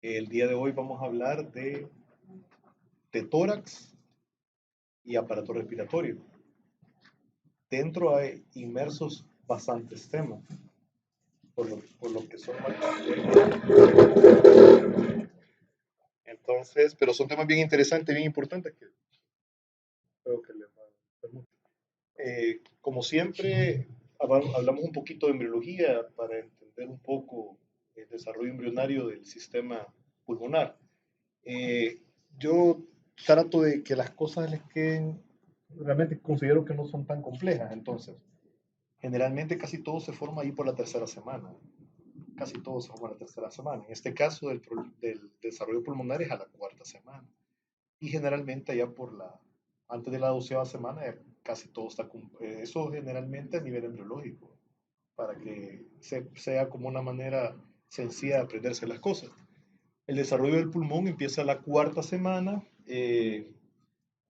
El día de hoy vamos a hablar de tórax y aparato respiratorio. Dentro hay inmersos bastantes temas, por lo que son entonces, pero son temas bien interesantes, bien importantes que creo que les va a gustar mucho. Como siempre, hablamos un poquito de embriología para entender un poco el desarrollo embrionario del sistema pulmonar. Eh, yo trato de que las cosas les queden, realmente considero que no son tan complejas, entonces, generalmente casi todo se forma ahí por la tercera semana, casi todo se forma en la tercera semana. En este caso del desarrollo pulmonar es a la cuarta semana. Y generalmente ya antes de la 12ª semana, casi todo está, eso generalmente a nivel embriológico, para que sea como una manera sencilla de aprenderse las cosas. El desarrollo del pulmón empieza a la cuarta semana. El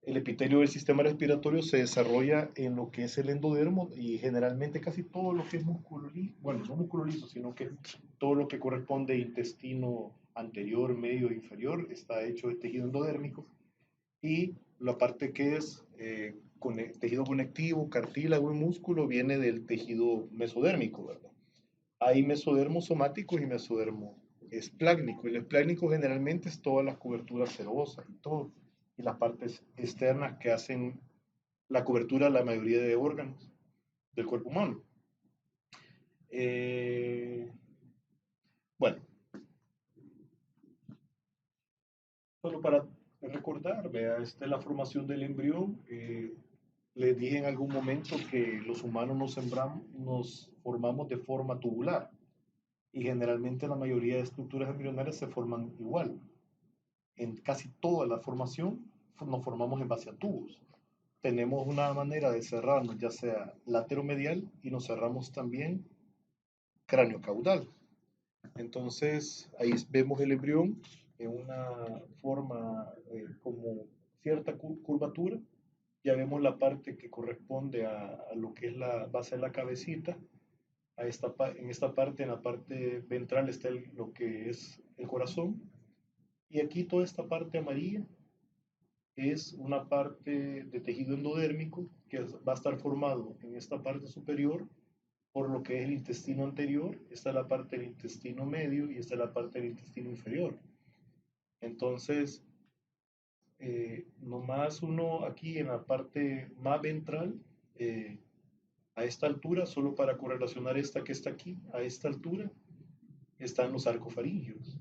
epitelio del sistema respiratorio se desarrolla en lo que es el endodermo y generalmente casi todo lo que es músculo liso, bueno, no músculo liso, sino que todo lo que corresponde a intestino anterior, medio e inferior está hecho de tejido endodérmico y la parte que es tejido conectivo, cartílago y músculo viene del tejido mesodérmico, ¿verdad? Hay mesodermos somáticos y mesodermo esplácnico. El esplácnico generalmente es todas las coberturas serosas y todo, y las partes externas que hacen la cobertura de la mayoría de órganos del cuerpo humano. Eh, bueno, solo para recordar, vea, esta es la formación del embrión. Les dije en algún momento que los humanos nos formamos de forma tubular y generalmente la mayoría de estructuras embrionarias se forman igual. En casi toda la formación nos formamos en base a tubos. Tenemos una manera de cerrarnos, ya sea lateromedial y nos cerramos también cráneo caudal. Entonces ahí vemos el embrión en una forma como cierta curvatura. Ya vemos la parte que corresponde a lo que es la base de la cabecita. En esta parte, en la parte ventral, está lo que es el corazón. Y aquí toda esta parte amarilla es una parte de tejido endodérmico que va a estar formado en esta parte superior por lo que es el intestino anterior, esta es la parte del intestino medio y esta es la parte del intestino inferior. Entonces, nomás uno aquí en la parte más ventral, eh, a esta altura, solo para correlacionar esta que está aquí, a esta altura, están los arcofaringios.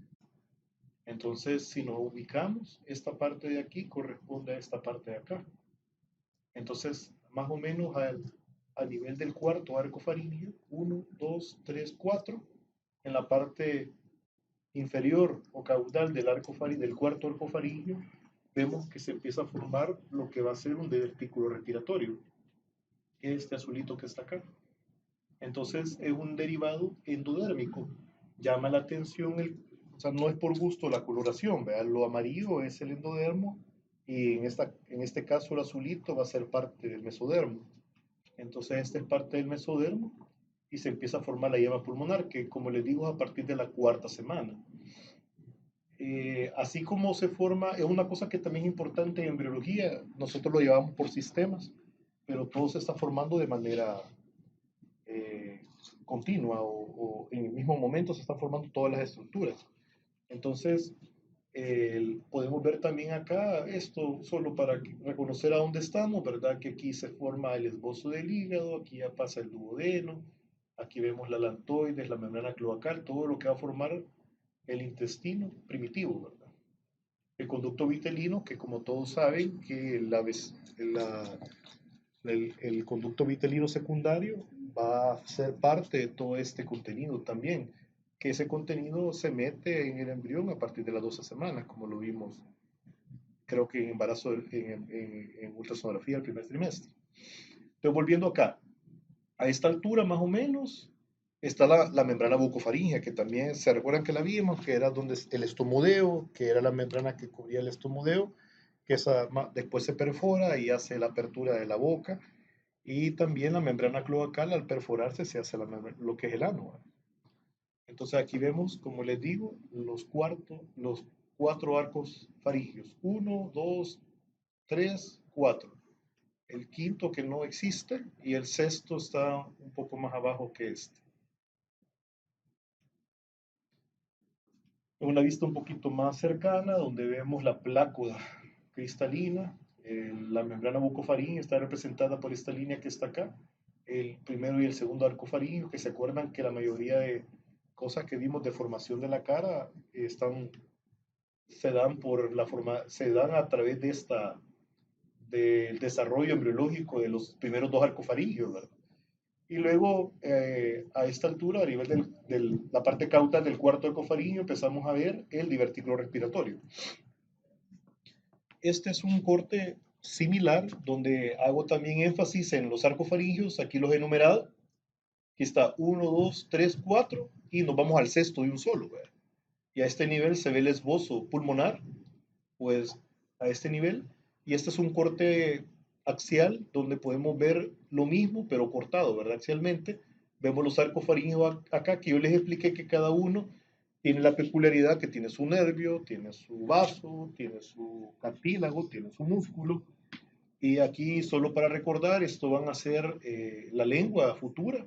Entonces, si nos ubicamos, esta parte de aquí corresponde a esta parte de acá. Entonces, más o menos a nivel del cuarto arco faríngeo, 1, 2, 3, 4, en la parte inferior o caudal del cuarto arco faríngeo, vemos que se empieza a formar lo que va a ser un divertículo respiratorio, este azulito que está acá. Entonces, es un derivado endodérmico. Llama la atención, o sea, no es por gusto la coloración, ¿verdad? Lo amarillo es el endodermo y en este caso el azulito va a ser parte del mesodermo. Entonces, esta es parte del mesodermo y se empieza a formar la llama pulmonar, que como les digo, es a partir de la cuarta semana. Así como se forma, es una cosa que también es importante en embriología, nosotros lo llevamos por sistemas, pero todo se está formando de manera eh, continua o en el mismo momento se están formando todas las estructuras. Entonces, podemos ver también acá esto solo para reconocer a dónde estamos, ¿verdad? Que aquí se forma el esbozo del hígado, aquí ya pasa el duodeno, aquí vemos la lantoides, la membrana cloacal, todo lo que va a formar el intestino primitivo, ¿verdad? El conducto vitelino, que como todos saben, que el conducto vitelino secundario va a ser parte de todo este contenido también, que ese contenido se mete en el embrión a partir de las 12 semanas, como lo vimos, creo que en embarazo, en ultrasonografía del primer trimestre. Entonces, volviendo acá, a esta altura más o menos está la membrana bucofaringea, que también se recuerdan que la vimos, que era donde el estomodeo, que era la membrana que cubría el estomodeo, que esa después se perfora y hace la apertura de la boca, y también la membrana cloacal al perforarse se hace lo que es el ano. Entonces aquí vemos, como les digo, los cuatro arcos faringios. Uno, dos, tres, cuatro. El quinto que no existe y el sexto está un poco más abajo que este. Una vista un poquito más cercana donde vemos la plácula cristalina. La membrana bucofaríngea está representada por esta línea que está acá. El primero y el segundo arco faríngeo, que se acuerdan que la mayoría de cosas que vimos de formación de la cara se dan a través del desarrollo embriológico de los primeros dos arcos faríneos, ¿verdad? Y luego, a esta altura, a nivel de la parte caudal del cuarto arco faríngeo, empezamos a ver el divertículo respiratorio. Este es un corte similar, donde hago también énfasis en los arcos faríngeos, aquí los he numerado. Aquí está 1, 2, 3, 4, y nos vamos al sexto de un solo, ¿verdad? Y a este nivel se ve el esbozo pulmonar, pues a este nivel. Y este es un corte axial donde podemos ver lo mismo, pero cortado, ¿verdad? Axialmente. Vemos los arcos faríneos acá, que yo les expliqué que cada uno tiene la peculiaridad que tiene su nervio, tiene su vaso, tiene su cartílago, tiene su músculo. Y aquí, solo para recordar, esto van a ser la lengua futura.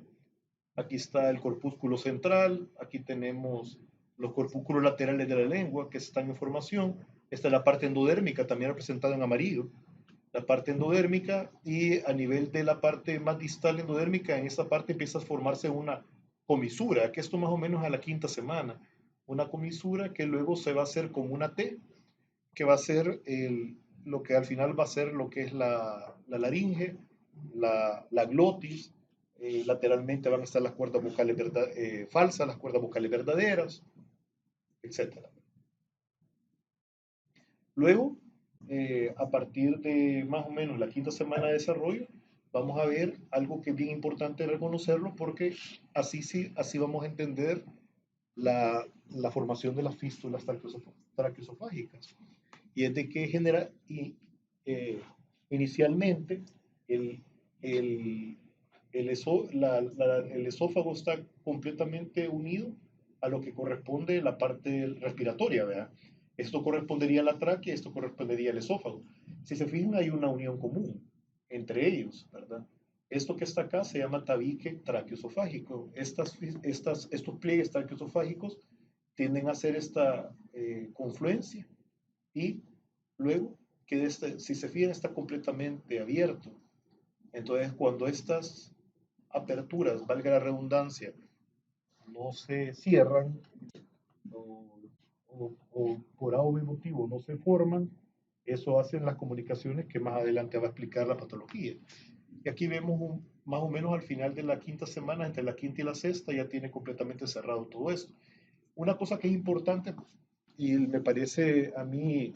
Aquí está el corpúsculo central, aquí tenemos los corpúsculos laterales de la lengua que están en formación. Esta es la parte endodérmica, también representada en amarillo. La parte endodérmica, y a nivel de la parte más distal endodérmica, en esta parte empieza a formarse una comisura, que esto más o menos a la quinta semana. Una comisura que luego se va a hacer como una T, que va a ser lo que al final va a ser lo que es la laringe, la glotis. Lateralmente van a estar las cuerdas vocales falsas, las cuerdas vocales verdaderas, etc. Luego, a partir de más o menos la quinta semana de desarrollo, vamos a ver algo que es bien importante reconocerlo, porque así vamos a entender la formación de las fístulas traqueosofágicas. Y es de que inicialmente el, el, el esófago está completamente unido a lo que corresponde la parte respiratoria, ¿verdad? Esto correspondería a la tráquea, esto correspondería al esófago. Si se fijan, hay una unión común entre ellos, ¿verdad? Esto que está acá se llama tabique traqueosofágico. Estos pliegues traqueosofágicos tienden a hacer esta confluencia, y luego que si se fijan, está completamente abierto. Entonces, cuando estas aperturas, valga la redundancia, no se cierran, o, o por algún motivo no se forman, eso hacen las comunicaciones que más adelante va a explicar la patología. Y aquí vemos más o menos al final de la quinta semana, entre la quinta y la sexta, ya tiene completamente cerrado todo esto. Una cosa que es importante, y me parece a mí,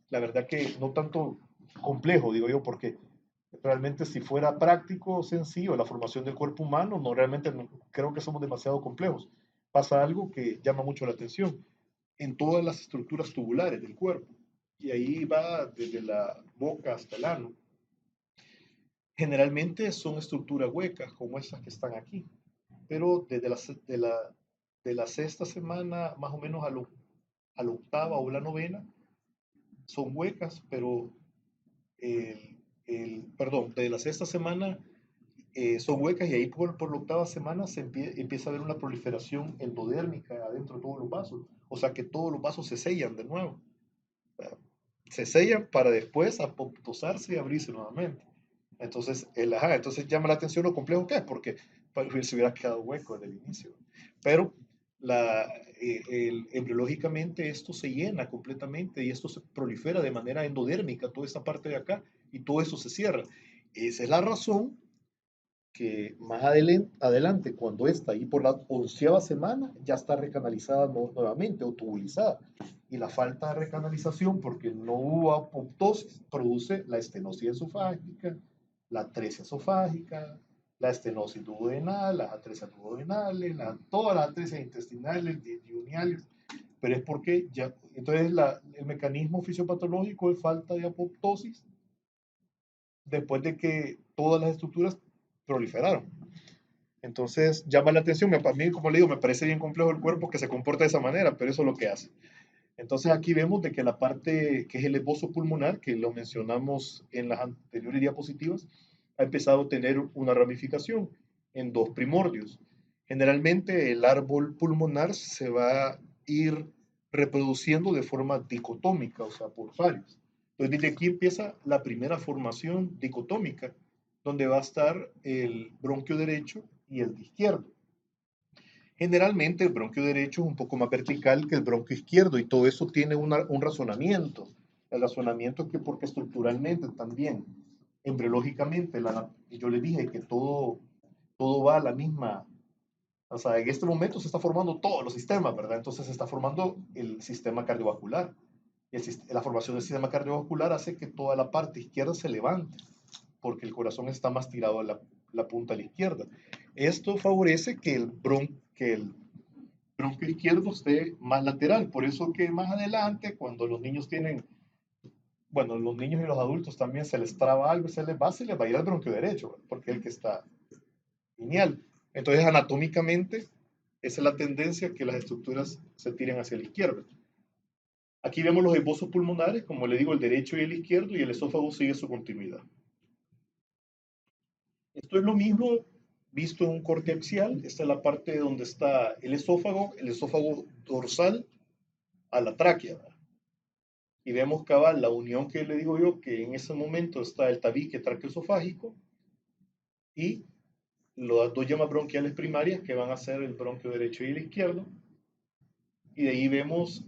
la verdad que no tanto complejo, digo yo, porque realmente si fuera práctico, sencillo, la formación del cuerpo humano, no realmente no, creo que somos demasiado complejos. Pasa algo que llama mucho la atención en todas las estructuras tubulares del cuerpo. Y ahí va desde la boca hasta el ano. Generalmente son estructuras huecas, como estas que están aquí. Pero desde de la sexta semana, más o menos a la octava o la novena, son huecas, pero perdón, de la sexta semana son huecas, y ahí por la octava semana empieza a haber una proliferación endodérmica adentro de todos los vasos. O sea que todos los vasos se sellan de nuevo. Se sellan para después apoptosarse y abrirse nuevamente. Entonces, entonces llama la atención lo complejo que es, porque se hubiera quedado hueco desde el inicio. Pero embriológicamente esto se llena completamente y esto se prolifera de manera endodérmica, toda esta parte de acá, y todo eso se cierra. Esa es la razón que más adelante, cuando está ahí por la 11ª semana, ya está recanalizada nuevamente o tubulizada. Y la falta de recanalización, porque no hubo apoptosis, produce la estenosis esofágica, la atresia esofágica, la estenosis duodenal, las atresias duodenales, todas las atresias intestinales, duodenales. Pero es porque ya, entonces el mecanismo fisiopatológico es falta de apoptosis después de que todas las estructuras proliferaron. Entonces llama la atención, a mí, como le digo, me parece bien complejo el cuerpo que se comporta de esa manera, pero eso es lo que hace. Entonces aquí vemos de que la parte que es el esbozo pulmonar, que lo mencionamos en las anteriores diapositivas, ha empezado a tener una ramificación en dos primordios. Generalmente el árbol pulmonar se va a ir reproduciendo de forma dicotómica, o sea, por pares. Entonces desde aquí empieza la primera formación dicotómica, donde va a estar el bronquio derecho y el de izquierdo. Generalmente el bronquio derecho es un poco más vertical que el bronquio izquierdo y todo eso tiene un razonamiento. El razonamiento es que porque estructuralmente también, embriológicamente, yo le dije que todo va a la misma, o sea, en este momento se está formando todos los sistemas, ¿verdad? Entonces se está formando el sistema cardiovascular. La formación del sistema cardiovascular hace que toda la parte izquierda se levante, porque el corazón está más tirado a la punta a la izquierda. Esto favorece que el bronquio izquierdo esté más lateral. Por eso que más adelante, cuando los niños tienen, bueno, los niños y los adultos también se les traba algo y se les va a ir al bronquio derecho, porque es el que está lineal. Entonces, anatómicamente, esa es la tendencia que las estructuras se tiren hacia la izquierda. Aquí vemos los esbozos pulmonares, como le digo, el derecho y el izquierdo, y el esófago sigue su continuidad. Esto es lo mismo visto en un corte axial. Esta es la parte donde está el esófago dorsal a la tráquea. Y vemos cabal la unión que le digo yo, que en ese momento está el tabique traqueoesofágico y las dos llamas bronquiales primarias que van a ser el bronquio derecho y el izquierdo. Y de ahí vemos,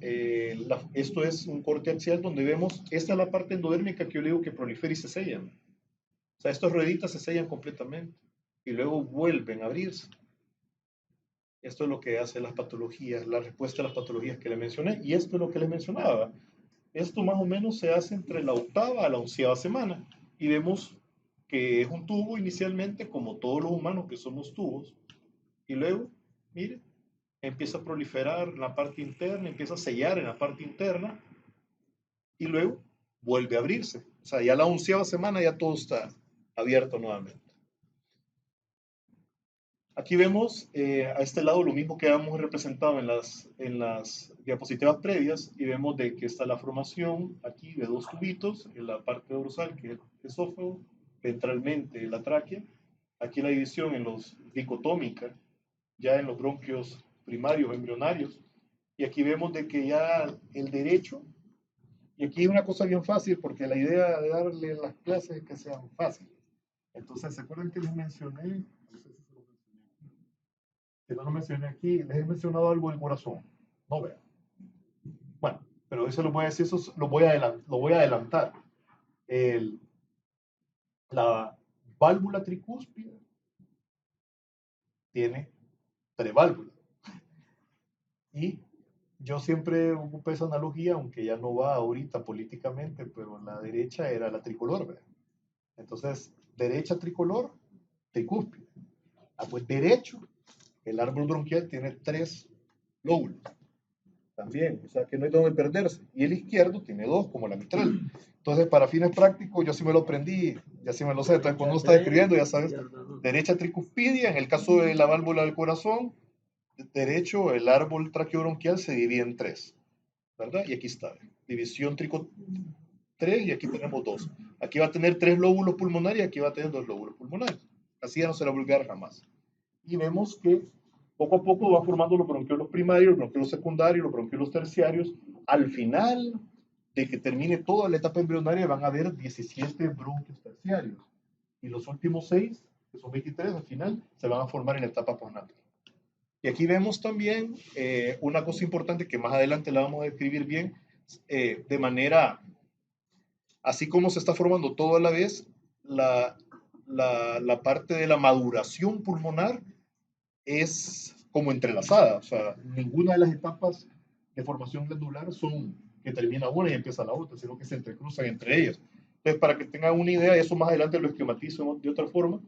esto es un corte axial donde vemos, esta es la parte endodérmica que yo le digo que prolifera y se sellan. O sea, estas rueditas se sellan completamente y luego vuelven a abrirse. Esto es lo que hace las patologías, la respuesta a las patologías que le mencioné. Y esto es lo que le mencionaba. Esto más o menos se hace entre la octava a la 11ª semana. Y vemos que es un tubo inicialmente, como todos los humanos que somos tubos. Y luego, mire, empieza a proliferar en la parte interna, empieza a sellar en la parte interna. Y luego vuelve a abrirse. O sea, ya la 11ª semana ya todo está abierto nuevamente. Aquí vemos a este lado lo mismo que habíamos representado en las diapositivas previas y vemos de que está la formación aquí de dos tubitos en la parte dorsal que es el esófago, ventralmente la tráquea, aquí la división en los dicotómica, ya en los bronquios primarios embrionarios y aquí vemos de que ya el derecho, y aquí es una cosa bien fácil porque la idea de darle las clases es que sean fáciles. Entonces, ¿se acuerdan que les mencioné? No sé si se lo mencioné que no lo mencioné aquí, les he mencionado algo del corazón. No vean. Bueno, pero eso lo voy a decir, eso lo voy a adelantar. El, la válvula tricúspide tiene tres válvulas. Y yo siempre ocupé esa analogía, aunque ya no va ahorita políticamente, pero en la derecha era la tricolor, ¿verdad? Entonces, derecha tricolor, tricúspide. Ah, pues derecho, el árbol bronquial tiene tres lóbulos. También, o sea que no hay donde perderse. Y el izquierdo tiene dos, como la mitral. Entonces, para fines prácticos, yo sí me lo aprendí, ya sí me lo sé. Entonces, cuando uno está escribiendo, ya sabes, derecha tricuspidia, en el caso de la válvula del corazón, derecho, el árbol traqueobronquial se divide en tres, ¿verdad? Y aquí está, división trico 3 y aquí tenemos dos. Aquí va a tener tres lóbulos pulmonares y aquí va a tener dos lóbulos pulmonares. Así ya no se la vulgar jamás. Y vemos que poco a poco va formando los bronquiolos primarios, los bronquiolos secundarios, los bronquiolos terciarios. Al final de que termine toda la etapa embrionaria van a haber 17 bronquios terciarios. Y los últimos 6, que son 23 al final, se van a formar en la etapa postnatal. Y aquí vemos también una cosa importante que más adelante la vamos a describir bien, de manera, así como se está formando todo a la vez, la parte de la maduración pulmonar es como entrelazada, o sea, ninguna de las etapas de formación glandular son que termina una y empieza la otra, sino que se entrecruzan entre ellas. Entonces, para que tengan una idea, eso más adelante lo esquematizo de otra forma,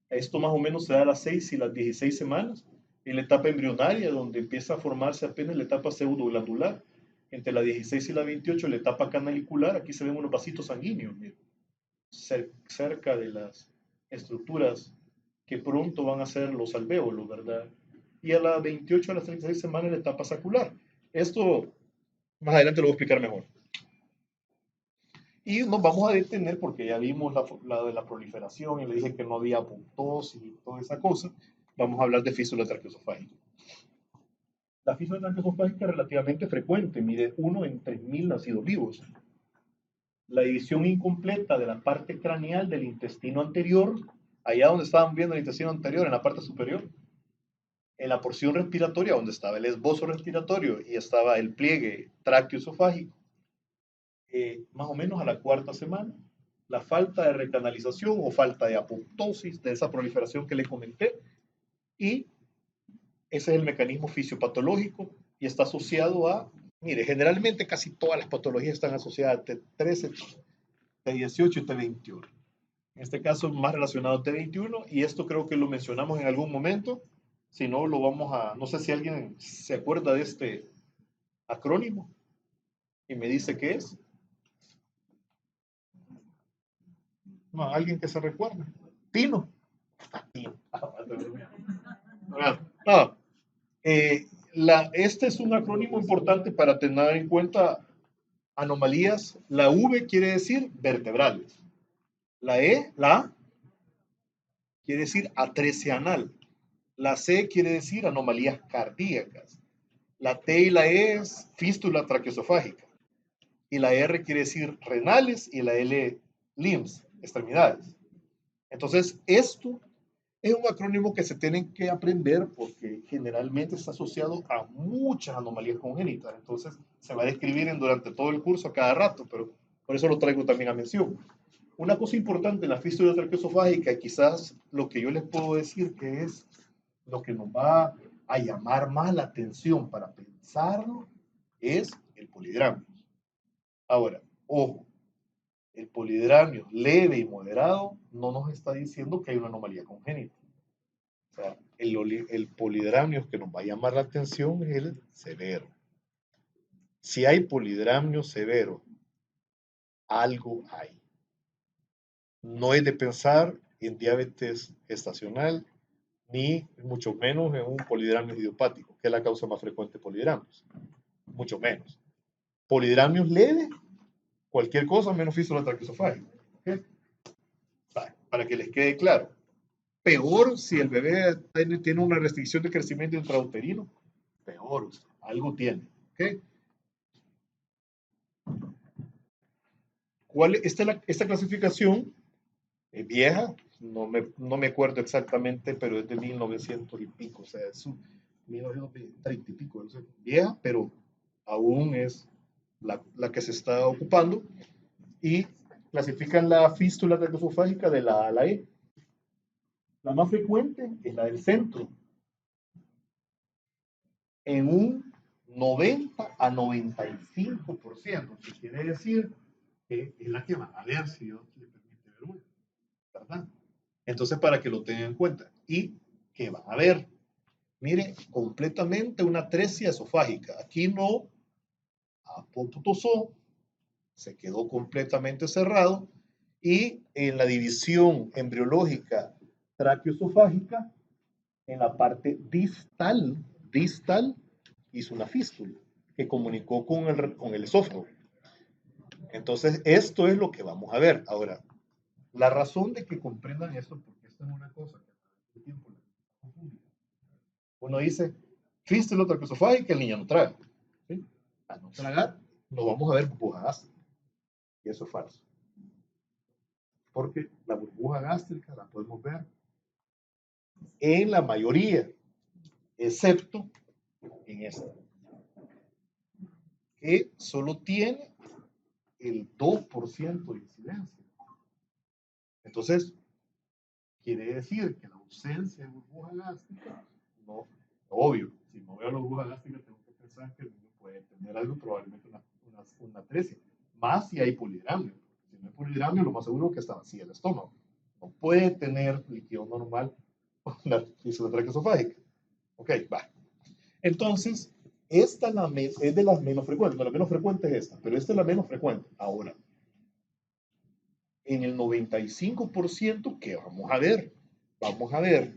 esto más o menos se da a las 6 y las 16 semanas, en la etapa embrionaria, donde empieza a formarse apenas la etapa pseudoglandular, entre la 16 y la 28, la etapa canalicular, aquí se ven unos vasitos sanguíneos, cerca de las estructuras que pronto van a ser los alvéolos, ¿verdad? Y a las 28 a las 36 semanas la etapa sacular. Esto más adelante lo voy a explicar mejor. Y nos vamos a detener porque ya vimos la de la proliferación y le dije que no había apoptosis y toda esa cosa. Vamos a hablar de fístula traqueosofágica. La fístula traqueosofágica es relativamente frecuente, mide 1 en 3.000 nacidos vivos. La división incompleta de la parte craneal del intestino anterior, allá donde estaban viendo el intestino anterior, en la parte superior, en la porción respiratoria, donde estaba el esbozo respiratorio y estaba el pliegue traqueosofágico, más o menos a la cuarta semana, la falta de recanalización o falta de apoptosis de esa proliferación que le comenté, y ese es el mecanismo fisiopatológico y está asociado a, mire, generalmente casi todas las patologías están asociadas a T13, T18 y T21. En este caso, más relacionado a T21, y esto creo que lo mencionamos en algún momento. Si no, lo vamos a, no sé si alguien se acuerda de este acrónimo y me dice qué es. No, alguien que se recuerde. Tino. Tino. No, este es un acrónimo importante para tener en cuenta anomalías. La V quiere decir vertebrales. La A quiere decir atresia anal. La C quiere decir anomalías cardíacas. La T y la E es fístula traqueosofágica. Y la R quiere decir renales y la L limbs, extremidades. Entonces, esto es un acrónimo que se tienen que aprender porque generalmente está asociado a muchas anomalías congénitas. Entonces, se va a describir durante todo el curso a cada rato, pero por eso lo traigo también a mención. Una cosa importante en la fístula traqueosofágica, quizás lo que yo les puedo decir que es lo que nos va a llamar más la atención para pensarlo, es el polidramio. Ahora, ojo, el polidramio leve y moderado no nos está diciendo que hay una anomalía congénita. O sea, el polidramio que nos va a llamar la atención es el severo. Si hay polidramio severo, algo hay. No es de pensar en diabetes gestacional, ni mucho menos en un polidramio idiopático, que es la causa más frecuente de polidramios. Mucho menos. Polidramios leves, cualquier cosa menos fístula traqueosofágica. ¿Okay? Para que les quede claro. Peor si el bebé tiene una restricción de crecimiento intrauterino, peor, algo tiene. ¿Okay? Esta clasificación es vieja, no me acuerdo exactamente, pero es de 1900 y pico, o sea, es 1930 y pico, no sé, vieja, pero aún es la que se está ocupando, y clasifican la fístula traqueosofágica de la A a la E. La más frecuente es la del centro, en un 90 a 95%, que quiere decir que es la que van a ver si Dios le permite ver una, ¿verdad? Entonces, para que lo tengan en cuenta. ¿Y qué van a ver? Mire, completamente una atresia esofágica. Aquí no apoptosó, se quedó completamente cerrado, y en la división embriológica traqueosofágica, en la parte distal hizo una fístula que comunicó con el esófago. Entonces, esto es lo que vamos a ver. Ahora, la razón de que comprendan esto, porque esto es una cosa que a través del tiempo uno dice, fístula traqueosofágica, el niño no traga. ¿Sí? Al no tragar, no vamos a ver burbuja gástrica. Y eso es falso. Porque la burbuja gástrica la podemos ver en la mayoría, excepto en esta, que solo tiene el 2% de incidencia. Entonces, quiere decir que la ausencia de burbuja gástrica, no, obvio, si no veo la burbuja gástrica, tengo que pensar que el niño puede tener algo, probablemente una atresia, más si hay polidramio. Si no hay polidramio, lo más seguro es que está vacía el estómago. No puede tener líquido normal con la fístula traqueosofágica. Ok, va. Entonces, esta es de las menos frecuentes. No, la menos frecuente es esta, pero esta es la menos frecuente. Ahora, en el 95%, ¿qué vamos a ver? vamos a ver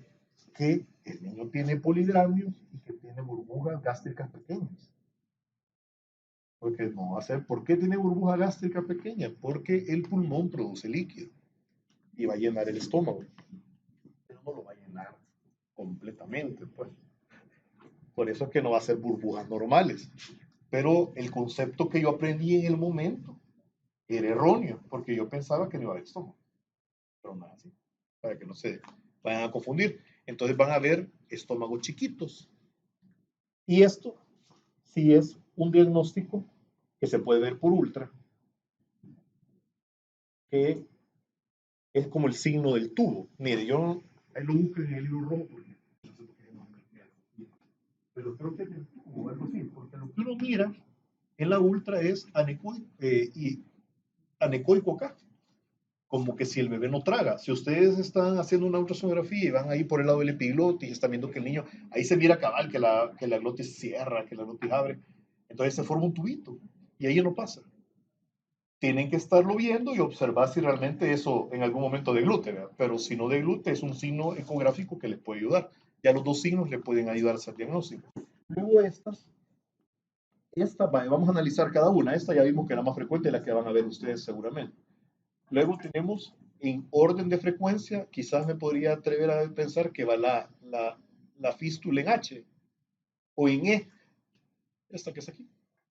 que el niño tiene polidramios y que tiene burbujas gástricas pequeñas. Porque no va a ser, ¿por qué tiene burbuja gástrica pequeña? Porque el pulmón produce líquido y va a llenar el estómago, pero no lo va a llenar completamente, pues. Por eso es que no va a ser burbujas normales. Pero el concepto que yo aprendí en el momento era erróneo, porque yo pensaba que no iba a haber estómago, pero nada así, para que no se vayan a confundir. Entonces van a ver estómagos chiquitos. Y esto sí es un diagnóstico que se puede ver por ultra, que es como el signo del tubo. Mire, yo ahí lo busco en el libro rojo, porque no sé por qué no me pero creo que es el tubo o algo así, porque lo que uno mira en la ultra es anecoico acá, como que si el bebé no traga. Si ustedes están haciendo una ultrasonografía y van ahí por el lado del epiglotis y están viendo que el niño, ahí se mira cabal que la glotis cierra, que la glotis abre, entonces se forma un tubito y ahí no pasa. Tienen que estarlo viendo y observar si realmente eso en algún momento deglute, ¿verdad? Pero si no deglute es un signo ecográfico que les puede ayudar. Ya los dos signos le pueden ayudar a hacer diagnóstico. Luego vamos a analizar cada una. Esta ya vimos que es la más frecuente y la que van a ver ustedes seguramente. Luego tenemos en orden de frecuencia, quizás me podría atrever a pensar que va la fístula en H o en E, esta que es aquí,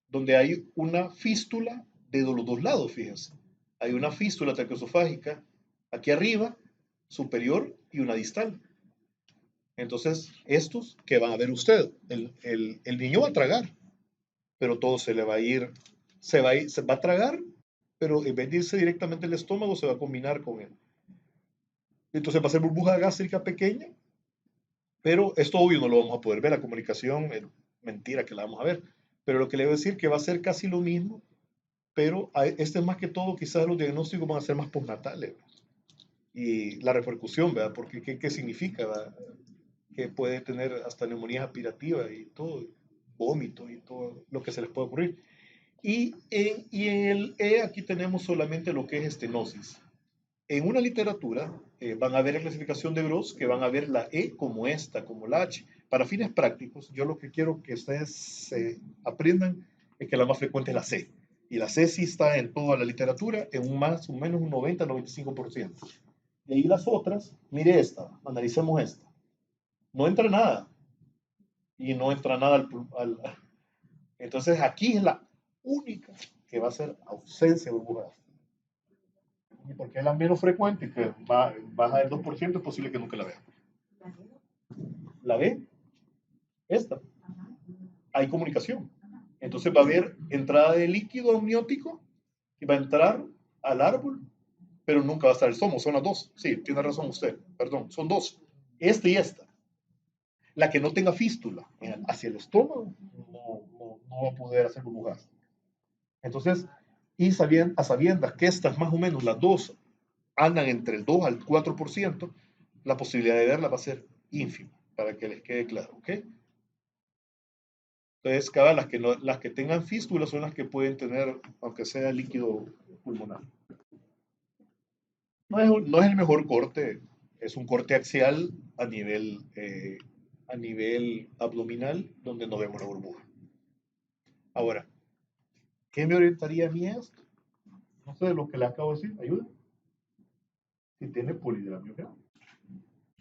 donde hay una fístula de los dos lados, fíjense. Hay una fístula traqueosofágica aquí arriba, superior, y una distal. Entonces, estos que van a ver usted, el niño va a tragar, pero todo se le va a ir, se va a tragar, pero en vez de irse directamente al estómago, se va a combinar con él. Entonces va a ser burbuja gástrica pequeña, pero esto obvio no lo vamos a poder ver, la comunicación es mentira que la vamos a ver. Pero lo que le voy a decir que va a ser casi lo mismo, pero este es más que todo, quizás los diagnósticos van a ser más postnatales. Y la repercusión, ¿verdad? Porque ¿qué significa? ¿Verdad? Que puede tener hasta neumonía aspirativa y todo, vómito y todo lo que se les puede ocurrir. Y en el E aquí tenemos solamente lo que es estenosis. En una literatura van a ver la clasificación de Gross, que van a ver la E como esta, como la H. Para fines prácticos, yo lo que quiero que ustedes aprendan es que la más frecuente es la C. Y la C sí está en toda la literatura en un más o menos un 90-95%. Y ahí las otras, mire esta, analicemos esta. No entra nada. Y no entra nada entonces aquí es la única que va a ser ausencia de burbujas. Y porque es la menos frecuente, que baja del 2%, es posible que nunca la vea. ¿La ve? Esta. Hay comunicación. Entonces va a haber entrada de líquido amniótico y va a entrar al árbol, pero nunca va a estar el somo. Son las dos. Sí, tiene razón usted. Perdón, son dos. Esta y esta. La que no tenga fístula hacia el estómago no va a poder hacer burbujas. Entonces, a sabiendas que estas más o menos las dos andan entre el 2 al 4%, la posibilidad de verla va a ser ínfima, para que les quede claro, ¿ok? Entonces, cada las que tengan fístulas son las que pueden tener, aunque sea líquido pulmonar. No es el mejor corte, es un corte axial a nivel abdominal, donde no vemos la burbuja. Ahora, ¿qué me orientaría a mí esto? No sé, lo que le acabo de decir, ayuda. Si tiene polidramio grave.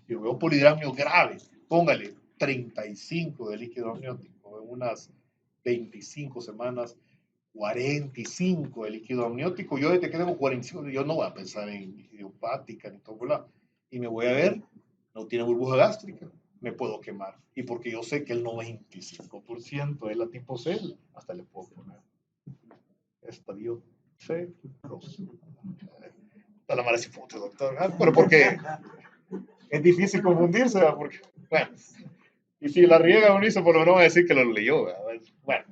Si yo veo polidramio grave, póngale 35 de líquido amniótico en unas 25 semanas, 45 de líquido amniótico. Yo desde que tengo 45, yo no voy a pensar en idiopática ni todo lado. Y me voy a ver, no tiene burbuja gástrica, me puedo quemar. Y porque yo sé que el 95% es la tipo C, hasta le puedo poner estadio C+. A la mala si puto, doctor. Pero porque es difícil confundirse, ¿verdad? Porque, bueno, y si la riega uno dice, por lo menos va a decir que lo leyó, ¿verdad? Bueno,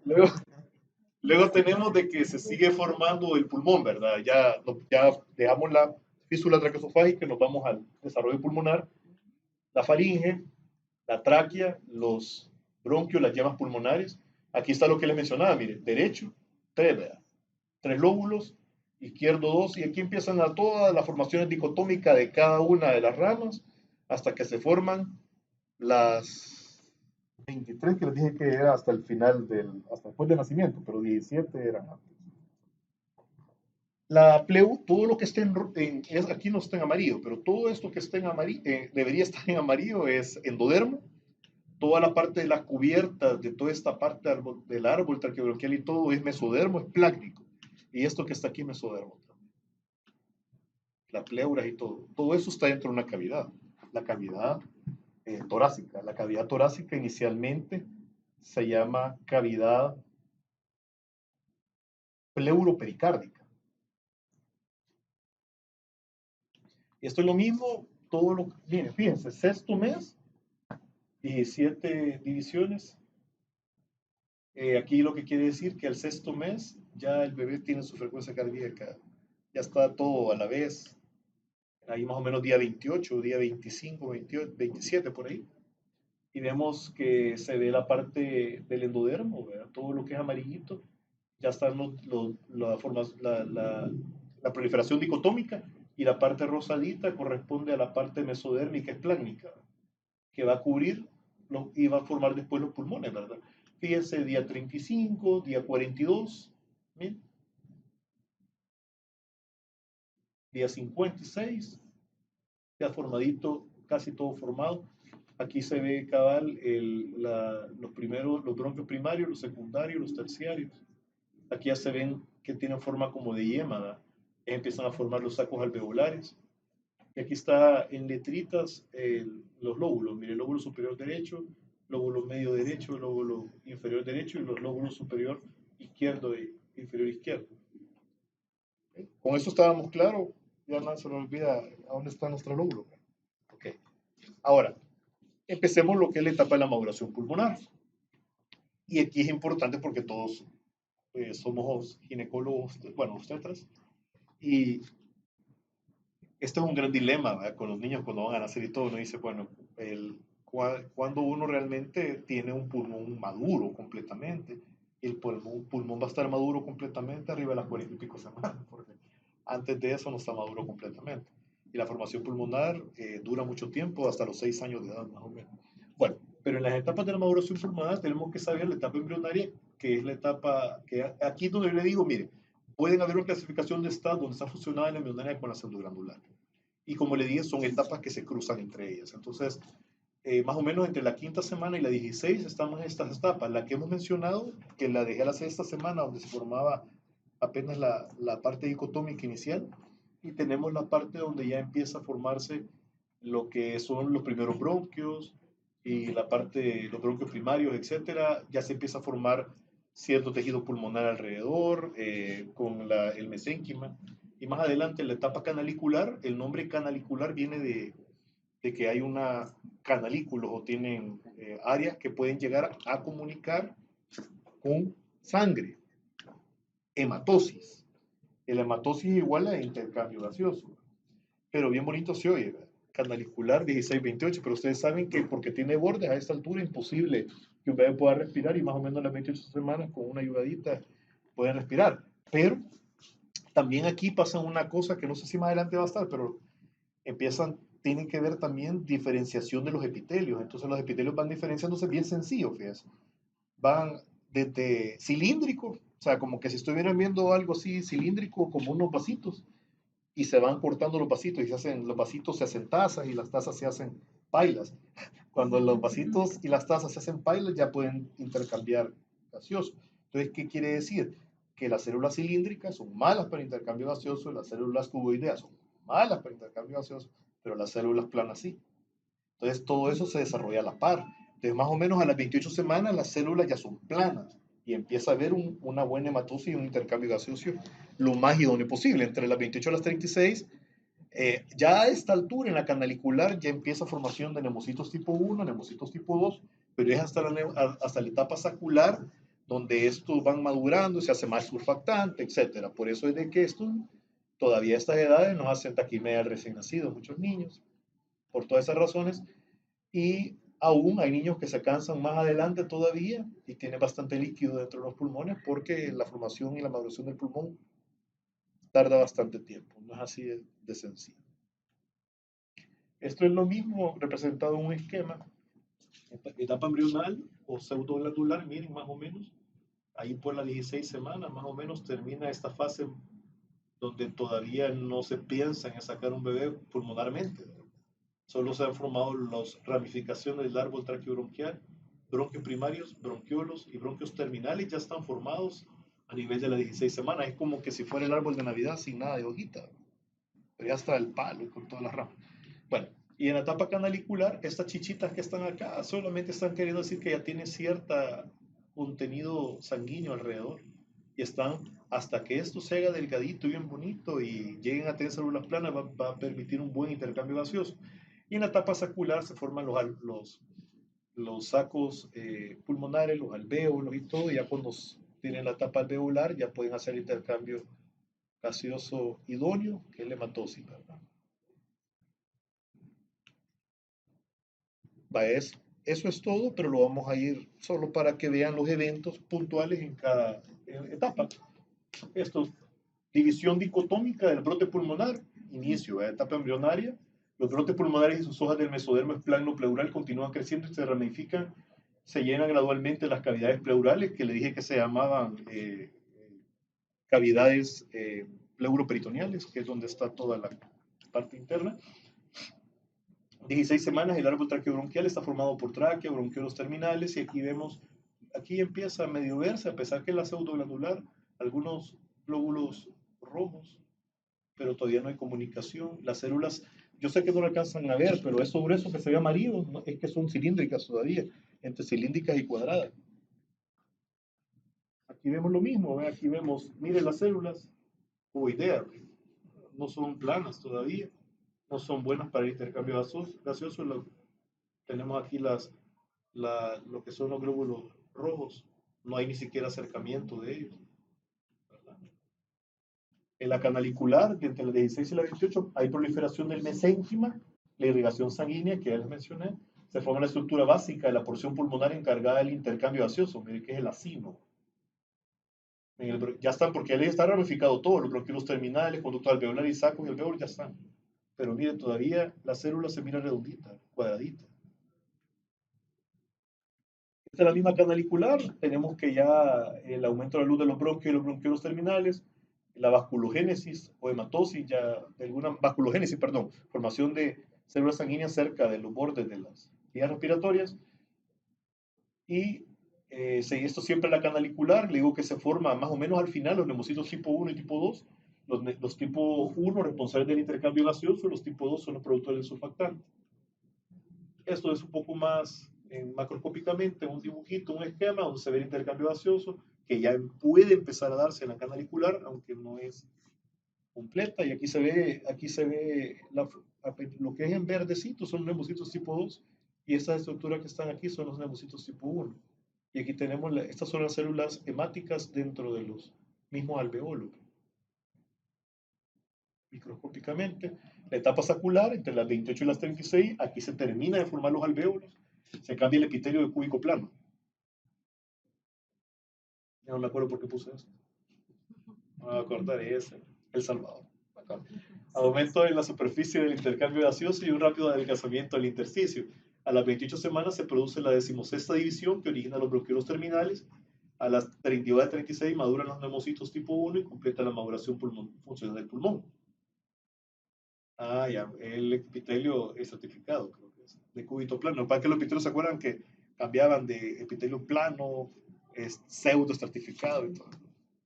luego, luego tenemos de que se sigue formando el pulmón, ¿verdad? Ya dejamos la fístula traqueosofágica y nos vamos al desarrollo pulmonar, la faringe, la tráquea, los bronquios, las llamas pulmonares. Aquí está lo que les mencionaba, mire, derecho, tres, ¿verdad? Tres lóbulos, izquierdo 2, y aquí empiezan todas las formaciones dicotómicas de cada una de las ramas hasta que se forman las 23 que les dije que era hasta el final hasta después del nacimiento, pero 17 eran antes. La pleu, todo lo que esté aquí no está en amarillo, pero todo esto que esté en amarillo, debería estar en amarillo, es endodermo. Toda la parte de las cubiertas, de toda esta parte del árbol traqueobronquial y todo es mesodermo, es plácnico. Y esto que está aquí, mesodermo también. Las pleuras y todo. Todo eso está dentro de una cavidad. La cavidad torácica. La cavidad torácica inicialmente se llama cavidad pleuropericárdica. Esto es lo mismo, miren, fíjense, sexto mes, 17 divisiones. Aquí lo que quiere decir que al sexto mes ya el bebé tiene su frecuencia cardíaca, ya está todo a la vez, ahí más o menos día 28, día 25, 28, 27 por ahí. Y vemos que se ve la parte del endodermo, ¿verdad? Todo lo que es amarillito, ya están la proliferación dicotómica, y la parte rosadita corresponde a la parte mesodérmica esplácnica, que va a cubrir y va a formar después los pulmones, ¿verdad? Fíjense, día 35, día 42, ¿bien? Día 56, ya formadito, casi todo formado. Aquí se ve cabal los bronquios primarios, los secundarios, los terciarios. Aquí ya se ven que tienen forma como de yema, ¿verdad? Empiezan a formar los sacos alveolares. Y aquí está en letritas los lóbulos. Mire, lóbulo superior derecho, lóbulo medio derecho, lóbulo inferior derecho y los lóbulos superior izquierdo e inferior izquierdo. ¿Okay? Con eso estábamos claros. Ya nada se nos olvida a dónde está nuestro lóbulo. Okay. Ahora, empecemos lo que es la etapa de la maduración pulmonar. Y aquí es importante porque todos somos ginecólogos, bueno, obstetras, y este es un gran dilema, ¿verdad? Con los niños cuando van a nacer y todo. Uno dice, bueno, cuando uno realmente tiene un pulmón maduro completamente, el pulmón va a estar maduro completamente arriba de las 40 y pico semanas, porque antes de eso no está maduro completamente. Y la formación pulmonar dura mucho tiempo, hasta los 6 años de edad más o menos. Bueno, pero en las etapas de la maduración pulmonar tenemos que saber la etapa embrionaria, que es la etapa que aquí donde le digo, mire, pueden haber una clasificación de estado donde está fusionada la embrionaria con la pseudoglandular. Y como le dije, son etapas que se cruzan entre ellas. Entonces, más o menos entre la quinta semana y la 16 estamos en estas etapas. La que hemos mencionado, que la dejé a la sexta semana, donde se formaba apenas la parte dicotómica inicial, y tenemos la parte donde ya empieza a formarse lo que son los primeros bronquios y la parte, los bronquios primarios, etcétera. Ya se empieza a formar cierto tejido pulmonar alrededor, con el mesénquima. Y más adelante, en la etapa canalicular, el nombre canalicular viene de que hay una canalículos o tienen áreas que pueden llegar a comunicar con sangre. Hematosis. El hematosis es igual a intercambio gaseoso. Pero bien bonito se oye, ¿verdad? Canalicular 16-28, pero ustedes saben que porque tiene bordes a esta altura, imposible que un bebé pueda respirar, y más o menos a las 28 semanas con una ayudadita pueden respirar. Pero también aquí pasa una cosa que no sé si más adelante va a estar, pero tienen que ver también diferenciación de los epitelios. Entonces los epitelios van diferenciándose bien sencillo, fíjense. Van desde cilíndrico, o sea, como que si estuvieran viendo algo así cilíndrico, como unos vasitos, y se van cortando los vasitos y los vasitos se hacen tazas y las tazas se hacen pailas. Cuando los vasitos y las tazas se hacen pailas, ya pueden intercambiar gaseoso. Entonces, ¿qué quiere decir? Que las células cilíndricas son malas para intercambio gaseoso, las células cuboideas son malas para intercambio gaseoso, pero las células planas sí. Entonces, todo eso se desarrolla a la par. Entonces, más o menos a las 28 semanas, las células ya son planas y empieza a haber una buena hematosis y un intercambio gaseoso lo más idóneo posible. Entre las 28 a las 36, ya a esta altura en la canalicular ya empieza formación de neumocitos tipo 1, neumocitos tipo 2, pero es hasta la etapa sacular donde estos van madurando, se hace más surfactante, etc. Por eso es de que esto, todavía a estas edades nos hacen taquimedia al recién nacido, muchos niños, por todas esas razones. Y aún hay niños que se cansan más adelante todavía y tienen bastante líquido dentro de los pulmones porque la formación y la maduración del pulmón tarda bastante tiempo, no es así de sencillo. Esto es lo mismo representado en un esquema, etapa embrional o pseudoglandular, miren más o menos, ahí por las 16 semanas más o menos termina esta fase donde todavía no se piensa en sacar un bebé pulmonarmente. Solo se han formado las ramificaciones del árbol traqueobronquial, bronquios primarios, bronquiolos y bronquios terminales ya están formados a nivel de las 16 semanas. Es como que si fuera el árbol de Navidad sin nada de hojita, pero ya está el palo con todas las ramas. Bueno, y en la etapa canalicular, estas chichitas que están acá solamente están queriendo decir que ya tiene cierto contenido sanguíneo alrededor. Y están, hasta que esto se haga delgadito y bien bonito y lleguen a tener células planas, va a permitir un buen intercambio gaseoso. Y en la etapa sacular se forman los sacos pulmonares, los alvéolos y todo. Y ya cuando tienen la etapa alveolar, ya pueden hacer intercambio gaseoso idóneo, que es la hematosis, ¿verdad? Eso es todo, pero lo vamos a ir solo para que vean los eventos puntuales en cada etapa. Esto, división dicotómica del brote pulmonar, inicio, etapa embrionaria. Los brotes pulmonares y sus hojas del mesodermo pleural continúan creciendo y se ramifican, se llenan gradualmente las cavidades pleurales, que le dije que se llamaban cavidades pleuroperitoneales, que es donde está toda la parte interna. 16 semanas el árbol traqueobronquial está formado por tráquea, bronquiolos terminales, y aquí vemos, aquí empieza a medio verse, a pesar que es la pseudoglandular, algunos glóbulos rojos, pero todavía no hay comunicación. Las células, yo sé que no lo alcanzan a ver, pero eso grueso que se ve amarillo, ¿no? Es que son cilíndricas todavía, entre cilíndricas y cuadradas. Aquí vemos lo mismo, ¿ve? Aquí vemos, mire las células, ovoidea, no son planas todavía, no son buenas para el intercambio gaseoso. Tenemos aquí lo que son los glóbulos rojos, no hay ni siquiera acercamiento de ellos, ¿verdad? En la canalicular, que entre la 16 y la 28, hay proliferación del mesénquima, la irrigación sanguínea, que ya les mencioné, se forma la estructura básica de la porción pulmonar encargada del intercambio gaseoso, mire que es el acino. Ya están, porque ahí está ramificado todo, los bronquiolos terminales, conducto alveolar y sacos y alveolos ya están. Pero mire, todavía la célula se mira redondita, cuadradita. Esta es la misma canalicular, tenemos que ya el aumento de la luz de los bronquios y los bronquiolos terminales, la vasculogénesis o hematosis, ya de alguna vasculogénesis, perdón, formación de células sanguíneas cerca de los bordes de las vías respiratorias. Y esto siempre en la canalicular, le digo que se forma más o menos al final los neumocitos tipo 1 y tipo 2. Los tipo 1 responsables del intercambio gaseoso, los tipo 2 son los productores del surfactante. Esto es un poco más macroscópicamente, un dibujito, un esquema donde se ve el intercambio gaseoso, que ya puede empezar a darse en la canalicular, aunque no es completa. Y aquí se ve lo que es en verdecito, son neumocitos tipo 2, y estas estructuras que están aquí son los neumocitos tipo 1. Y aquí tenemos, estas son las células hemáticas dentro de los mismos alveolos. Microscópicamente, la etapa sacular, entre las 28 y las 36, aquí se termina de formar los alvéolos, se cambia el epitelio de cúbico plano. Ya no me acuerdo por qué puse esto. No me voy a acordar, es El Salvador. Aumento en la superficie del intercambio gaseoso y un rápido adelgazamiento del intersticio. A las 28 semanas se produce la 16ª división que origina los bronquiolos terminales. A las 32 a 36 maduran los neumocitos tipo 1 y completa la maduración funcional del pulmón. Ah, ya, el epitelio estratificado, creo que es, de cúbito plano. Para que los epitelios se acuerdan que cambiaban de epitelio plano, pseudo estratificado y todo.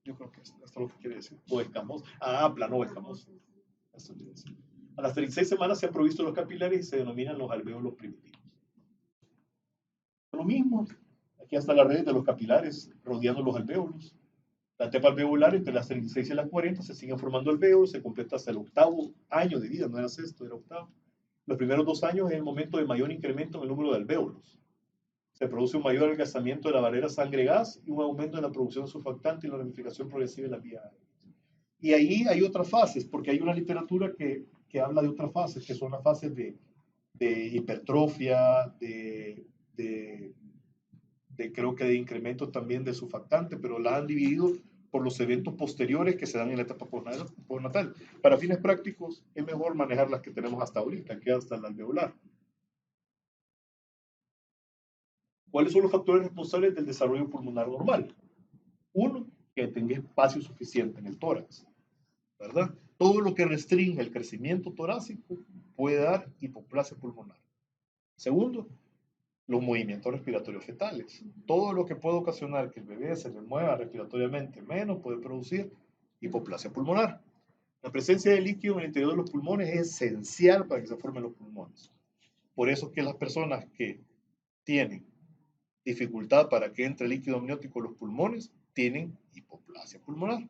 Yo creo que esto es lo que quiere decir. O escamoso. Ah, plano o escamoso. Esto quiere decir. A las 36 semanas se han provisto los capilares y se denominan los alvéolos primitivos. Lo mismo, aquí hasta la red de los capilares rodeando los alvéolos. La etapa alveolar entre las 36 y las 40 se siguen formando alvéolos, se completa hasta el 8º año de vida, no era sexto, era 8º. Los primeros 2 años es el momento de mayor incremento en el número de alvéolos. Se produce un mayor adelgazamiento de la barrera sangre-gas y un aumento en la producción de surfactante y la ramificación progresiva de la vía aérea. Y ahí hay otras fases, porque hay una literatura que habla de otras fases, que son las fases de hipertrofia, creo que de incremento también de surfactante, pero la han dividido por los eventos posteriores que se dan en la etapa postnatal. Para fines prácticos, es mejor manejar las que tenemos hasta ahorita, que hasta el alveolar. ¿Cuáles son los factores responsables del desarrollo pulmonar normal? Uno, que tenga espacio suficiente en el tórax, ¿verdad? Todo lo que restringe el crecimiento torácico puede dar hipoplasia pulmonar. Segundo, los movimientos respiratorios fetales. Todo lo que puede ocasionar que el bebé se le mueva respiratoriamente menos puede producir hipoplasia pulmonar. La presencia de líquido en el interior de los pulmones es esencial para que se formen los pulmones. Por eso es que las personas que tienen dificultad para que entre líquido amniótico a los pulmones tienen hipoplasia pulmonar.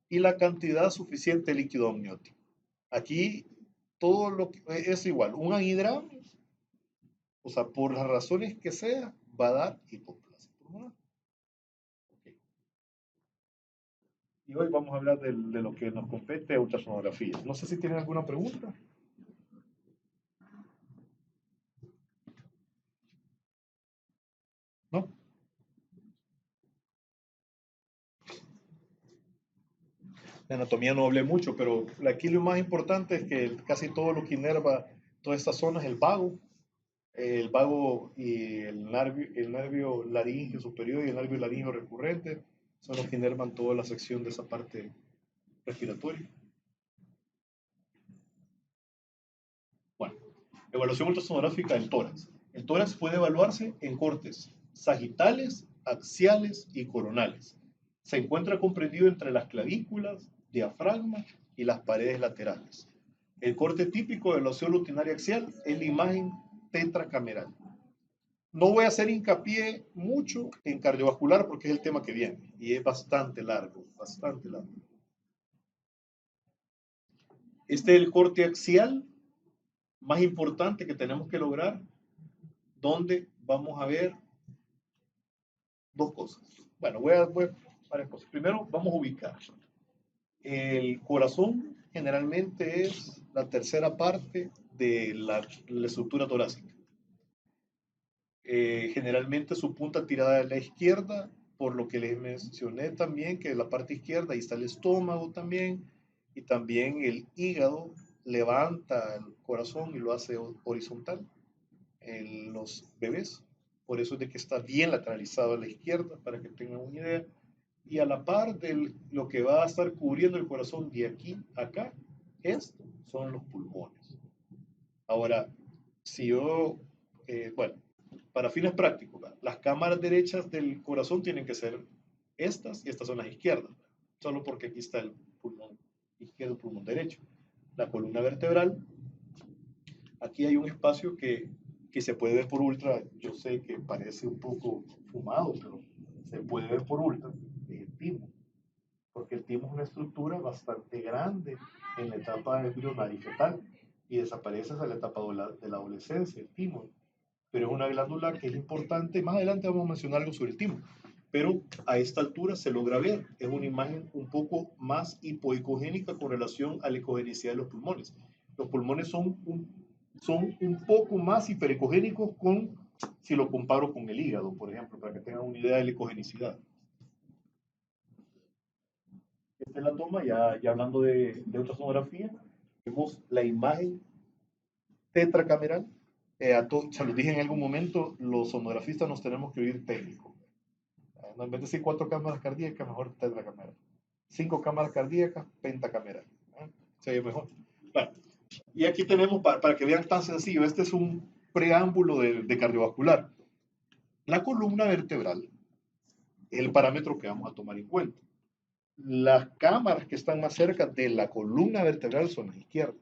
Y la cantidad suficiente de líquido amniótico. Aquí todo lo que es igual, un anhidramo, o sea, por las razones que sea, va a dar hipoplasia pulmonar. Okay. Y hoy vamos a hablar de lo que nos compete ultrasonografía. No sé si tienen alguna pregunta. ¿No? De anatomía no hablé mucho, pero aquí lo más importante es que casi todo lo que inerva toda esta zona es el vago y el nervio laríngeo superior y el nervio laríngeo recurrente son los que inervan toda la sección de esa parte respiratoria. Bueno, evaluación ultrasonográfica del tórax. El tórax puede evaluarse en cortes sagitales, axiales y coronales. Se encuentra comprendido entre las clavículas, diafragma y las paredes laterales. El corte típico de evaluación rutinaria axial es la imagen tetracameral. No voy a hacer hincapié mucho en cardiovascular porque es el tema que viene y es bastante largo, bastante largo. Este es el corte axial más importante que tenemos que lograr, donde vamos a ver dos cosas. Bueno, voy a varias cosas. Primero, vamos a ubicar. El corazón generalmente es la tercera parte de la estructura torácica. Generalmente su punta tirada a la izquierda, por lo que les mencioné también, que la parte izquierda, ahí está el estómago también, y también el hígado levanta el corazón y lo hace horizontal en los bebés. Por eso es de que está bien lateralizado a la izquierda, para que tengan una idea. Y a la par de lo que va a estar cubriendo el corazón de aquí a acá, esto son los pulmones. Ahora, si yo, bueno, para fines prácticos, las cámaras derechas del corazón tienen que ser estas y estas son las izquierdas, solo porque aquí está el pulmón izquierdo, pulmón derecho. La columna vertebral, aquí hay un espacio que se puede ver por ultra, yo sé que parece un poco fumado, pero se puede ver por ultra, es el timo, porque el timo es una estructura bastante grande en la etapa embrionaria y fetal y desaparece hasta la etapa de la adolescencia, el timo, pero es una glándula que es importante. Más adelante vamos a mencionar algo sobre el timo, pero a esta altura se logra ver, es una imagen un poco más hipoecogénica con relación a la ecogenicidad de los pulmones. Los pulmones son un poco más hiperecogénicos si lo comparo con el hígado, por ejemplo, para que tengan una idea de la ecogenicidad. Esta es la toma, ya hablando de ultrasonografía, vemos la imagen tetracameral. Se los dije en algún momento, los sonografistas nos tenemos que oír técnicos. En vez de decir 4 cámaras cardíacas, mejor tetracameral. 5 cámaras cardíacas, pentacameral. Se oye mejor. Bueno, y aquí tenemos, para que vean tan sencillo, este es un preámbulo de cardiovascular. La columna vertebral es el parámetro que vamos a tomar en cuenta. Las cámaras que están más cerca de la columna vertebral son las izquierdas.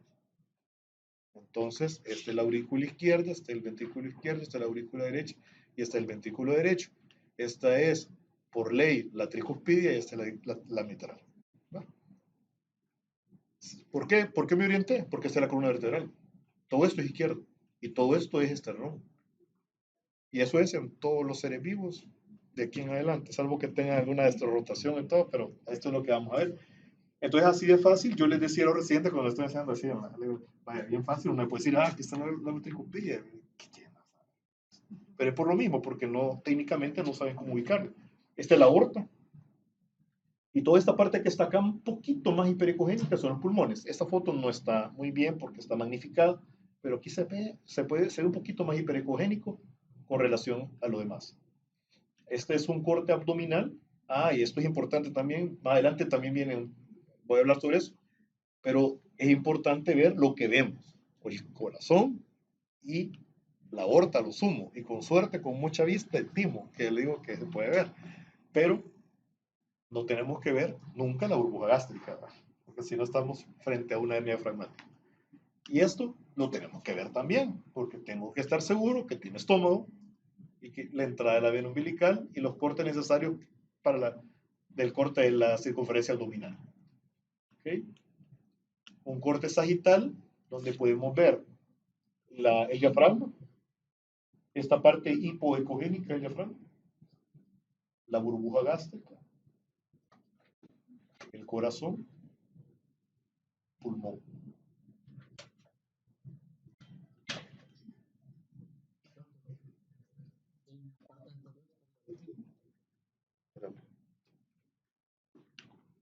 Entonces, esta es la aurícula izquierda, este es el ventrículo izquierdo, esta es la aurícula derecha y este es el ventrículo derecho. Esta es, por ley, la tricuspidia y esta es la mitral. ¿Va? ¿Por qué? ¿Por qué me orienté? Porque esta es la columna vertebral. Todo esto es izquierdo y todo esto es esternón. Y eso es en todos los seres vivos de aquí en adelante, salvo que tengan alguna rotación en todo, pero esto es lo que vamos a ver. Entonces, así de fácil, yo les decía a los residentes cuando estoy haciendo así, vaya, bien fácil, uno puede decir, aquí está la tricuspilla. Pero es por lo mismo, porque no, técnicamente no saben cómo ubicarlo. Esta es la aorta. Y toda esta parte que está acá un poquito más hiperecogénica son los pulmones. Esta foto no está muy bien porque está magnificada, pero aquí se puede ser un poquito más hiperecogénico con relación a lo demás. Este es un corte abdominal. Ah, y esto es importante también. Más adelante también voy a hablar sobre eso. Pero es importante ver lo que vemos. El corazón y la aorta, lo sumo. Y con suerte, con mucha vista, el timo, que le digo que se puede ver. Pero no tenemos que ver nunca la burbuja gástrica, ¿verdad? Porque si no estamos frente a una hernia diafragmática. Y esto lo tenemos que ver también, porque tengo que estar seguro que tiene estómago y que la entrada de la vena umbilical y los cortes necesarios para del corte de la circunferencia abdominal. ¿Okay? Un corte sagital donde podemos ver el diafragma, esta parte hipoecogénica del diafragma, la burbuja gástrica, el corazón, pulmón.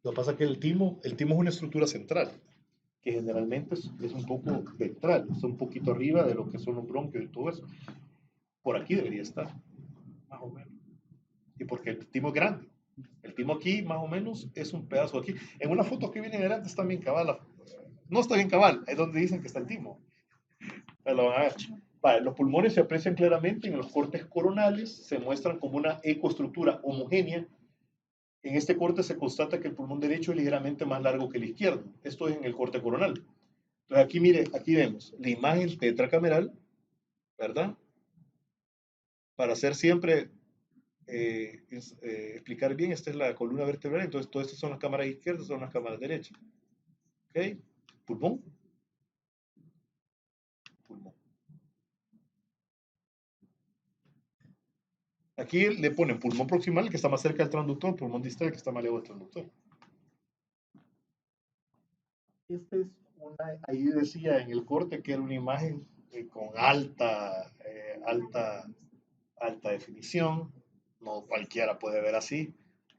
Lo que pasa es que el timo es una estructura central, que generalmente es un poco ventral, está un poquito arriba de lo que son los bronquios y todo eso. Por aquí debería estar, más o menos. Y porque el timo es grande. El timo aquí, más o menos, es un pedazo aquí. En una foto que viene adelante está bien cabal. No está bien cabal, es donde dicen que está el timo. Lo van a ver. Vale, los pulmones se aprecian claramente en los cortes coronales, se muestran como una ecoestructura homogénea. En este corte se constata que el pulmón derecho es ligeramente más largo que el izquierdo. Esto es en el corte coronal. Entonces aquí, mire, aquí vemos la imagen tetracameral, ¿verdad? Para hacer siempre, explicar bien, esta es la columna vertebral, entonces todas estas son las cámaras izquierdas, son las cámaras derechas. ¿Ok? Pulmón, pulmón. Aquí le ponen pulmón proximal, que está más cerca del transductor, pulmón distal, que está más lejos del transductor. Esta es ahí decía en el corte que era una imagen con alta definición, no cualquiera puede ver así.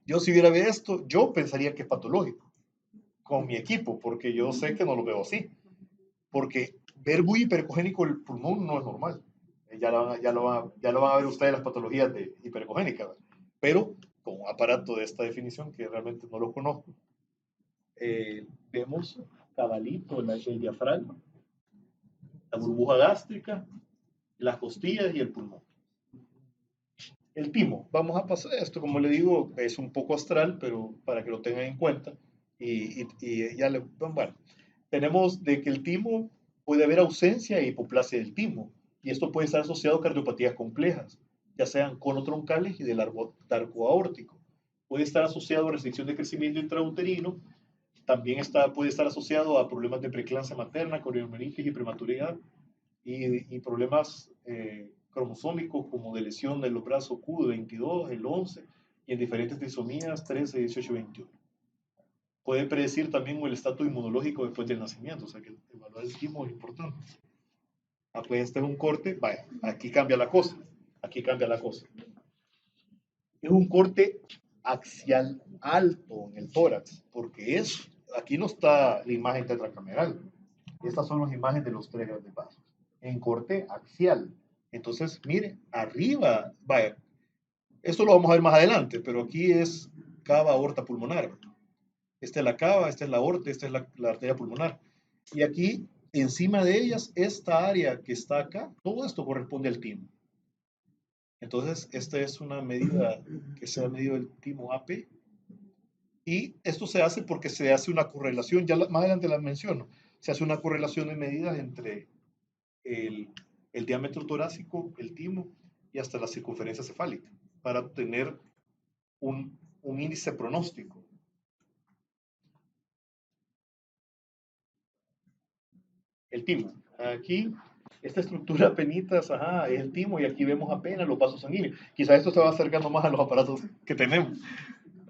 Yo si hubiera visto esto, yo pensaría que es patológico con mi equipo, porque yo sé que no lo veo así, porque ver muy hipercogénico el pulmón no es normal. Ya lo van a ver ustedes las patologías de hipercogénica, pero con un aparato de esta definición que realmente no lo conozco, vemos cabalito el diafragma, la burbuja gástrica, las costillas y el pulmón. El timo, vamos a pasar esto, como le digo, es un poco astral, pero para que lo tengan en cuenta. Y ya bueno, tenemos de que el timo puede haber ausencia e hipoplasia del timo, y esto puede estar asociado a cardiopatías complejas, ya sean conotroncales y del arco aórtico. Puede estar asociado a restricción de crecimiento intrauterino, también puede estar asociado a problemas de preeclampsia materna, coriomelitis y prematuridad, y problemas cromosómicos como de lesión de los brazos Q22, el 11 y en diferentes trisomías 13, 18 y 21. Puede predecir también el estatus inmunológico después del nacimiento, o sea que evaluar el timo es importante. Ah, pues este es un corte, vaya, aquí cambia la cosa, aquí cambia la cosa. Es un corte axial alto en el tórax, porque aquí no está la imagen tetracameral, estas son las imágenes de los tres grandes vasos, en corte axial. Entonces, mire, arriba, vaya, esto lo vamos a ver más adelante, pero aquí es cava aorta pulmonar. Esta es la cava, esta es la aorta, esta es la arteria pulmonar. Y aquí, encima de ellas, esta área que está acá, todo esto corresponde al timo. Entonces, esta es una medida que se ha medido el timo AP. Y esto se hace porque se hace una correlación, más adelante la menciono, se hace una correlación de medidas entre el, el diámetro torácico, el timo y hasta la circunferencia cefálica para obtener un índice pronóstico. El timo. Aquí, esta estructura penitas, ajá, es el timo y aquí vemos apenas los vasos sanguíneos. Quizás esto se va acercando más a los aparatos que tenemos.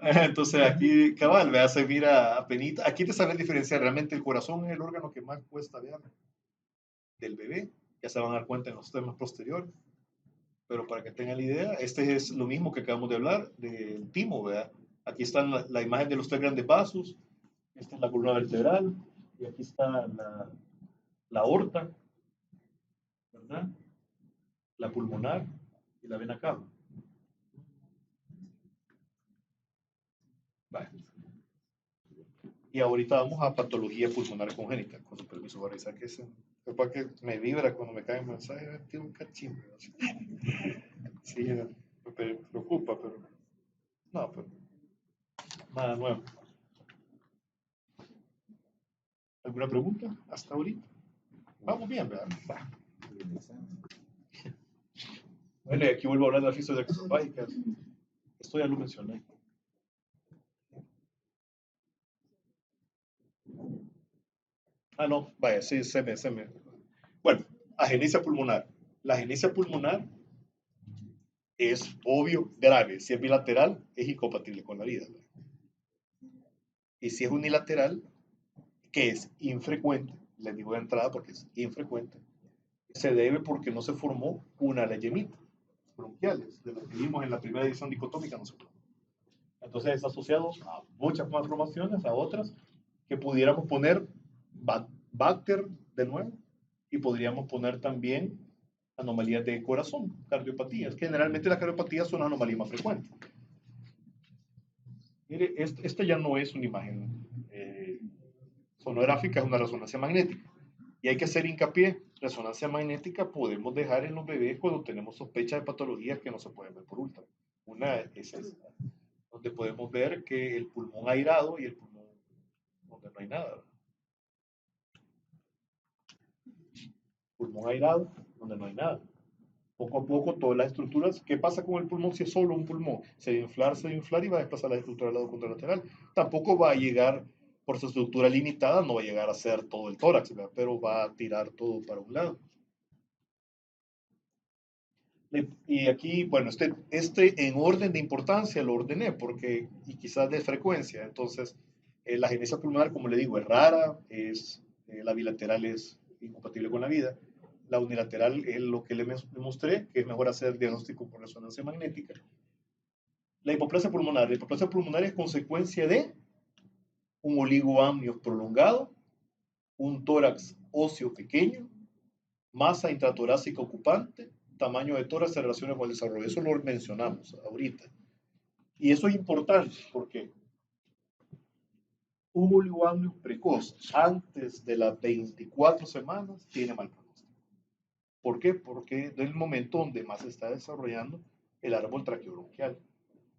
Entonces aquí, cabal, vea, se mira apenita. Aquí te sabe diferenciar. Realmente el corazón es el órgano que más cuesta ver del bebé. Ya se van a dar cuenta en los temas posteriores. Pero para que tengan la idea, este es lo mismo que acabamos de hablar del timo, ¿verdad? Aquí está la imagen de los tres grandes vasos. Esta es la columna vertebral. Y aquí está la aorta, ¿verdad? La pulmonar y la vena cava. Vale. Y ahorita vamos a patología pulmonar congénita. Con su permiso, voy a revisar que es. Capaz que me vibra cuando me cae un mensaje. Tiene un cachimbo. Sí, me preocupa, pero no, pero nada nuevo. ¿Alguna pregunta hasta ahorita? Vamos bien, ¿verdad? Va. Bueno, y aquí vuelvo a hablar de las fiestas exopágicas. Esto ya lo mencioné. Ah, no, vaya, sí, se me. Bueno, agenesia pulmonar. La agenesia pulmonar es obvio, grave. Si es bilateral, es incompatible con la vida. Y si es unilateral, que es infrecuente, les digo de entrada porque es infrecuente, se debe porque no se formó una leyemita bronquiales, de las que vimos en la primera edición dicotómica, no se formó. Entonces es asociado a muchas más formaciones, a otras, que pudiéramos poner Bacter de nuevo, y podríamos poner también anomalías de corazón, cardiopatías. Generalmente las cardiopatías son las anomalías más frecuentes. Mire, esta ya no es una imagen sonográfica, es una resonancia magnética. Y hay que hacer hincapié, resonancia magnética podemos dejar en los bebés cuando tenemos sospecha de patologías que no se pueden ver por ultra. Una es esta, donde podemos ver que el pulmón airado y el pulmón donde no hay nada. Pulmón airado, donde no hay nada. Poco a poco todas las estructuras, ¿qué pasa con el pulmón si es solo un pulmón? Se va a inflar y va a desplazar la estructura del lado contralateral. Tampoco va a llegar, por su estructura limitada, no va a llegar a ser todo el tórax, ¿verdad? Pero va a tirar todo para un lado. Y aquí, bueno, este en orden de importancia lo ordené porque, y quizás de frecuencia. Entonces, la agenesia pulmonar, como le digo, es rara, la bilateral es incompatible con la vida. La unilateral es lo que le mostré, que es mejor hacer diagnóstico por resonancia magnética. La hipoplasia pulmonar es consecuencia de un oligoamnio prolongado, un tórax óseo pequeño, masa intratorácica ocupante, tamaño de tórax se relaciona con el desarrollo. Eso lo mencionamos ahorita. Y eso es importante porque un oligoamnio precoz antes de las 24 semanas tiene mal pronóstico. ¿Por qué? Porque es el momento donde más se está desarrollando el árbol traqueobronquial.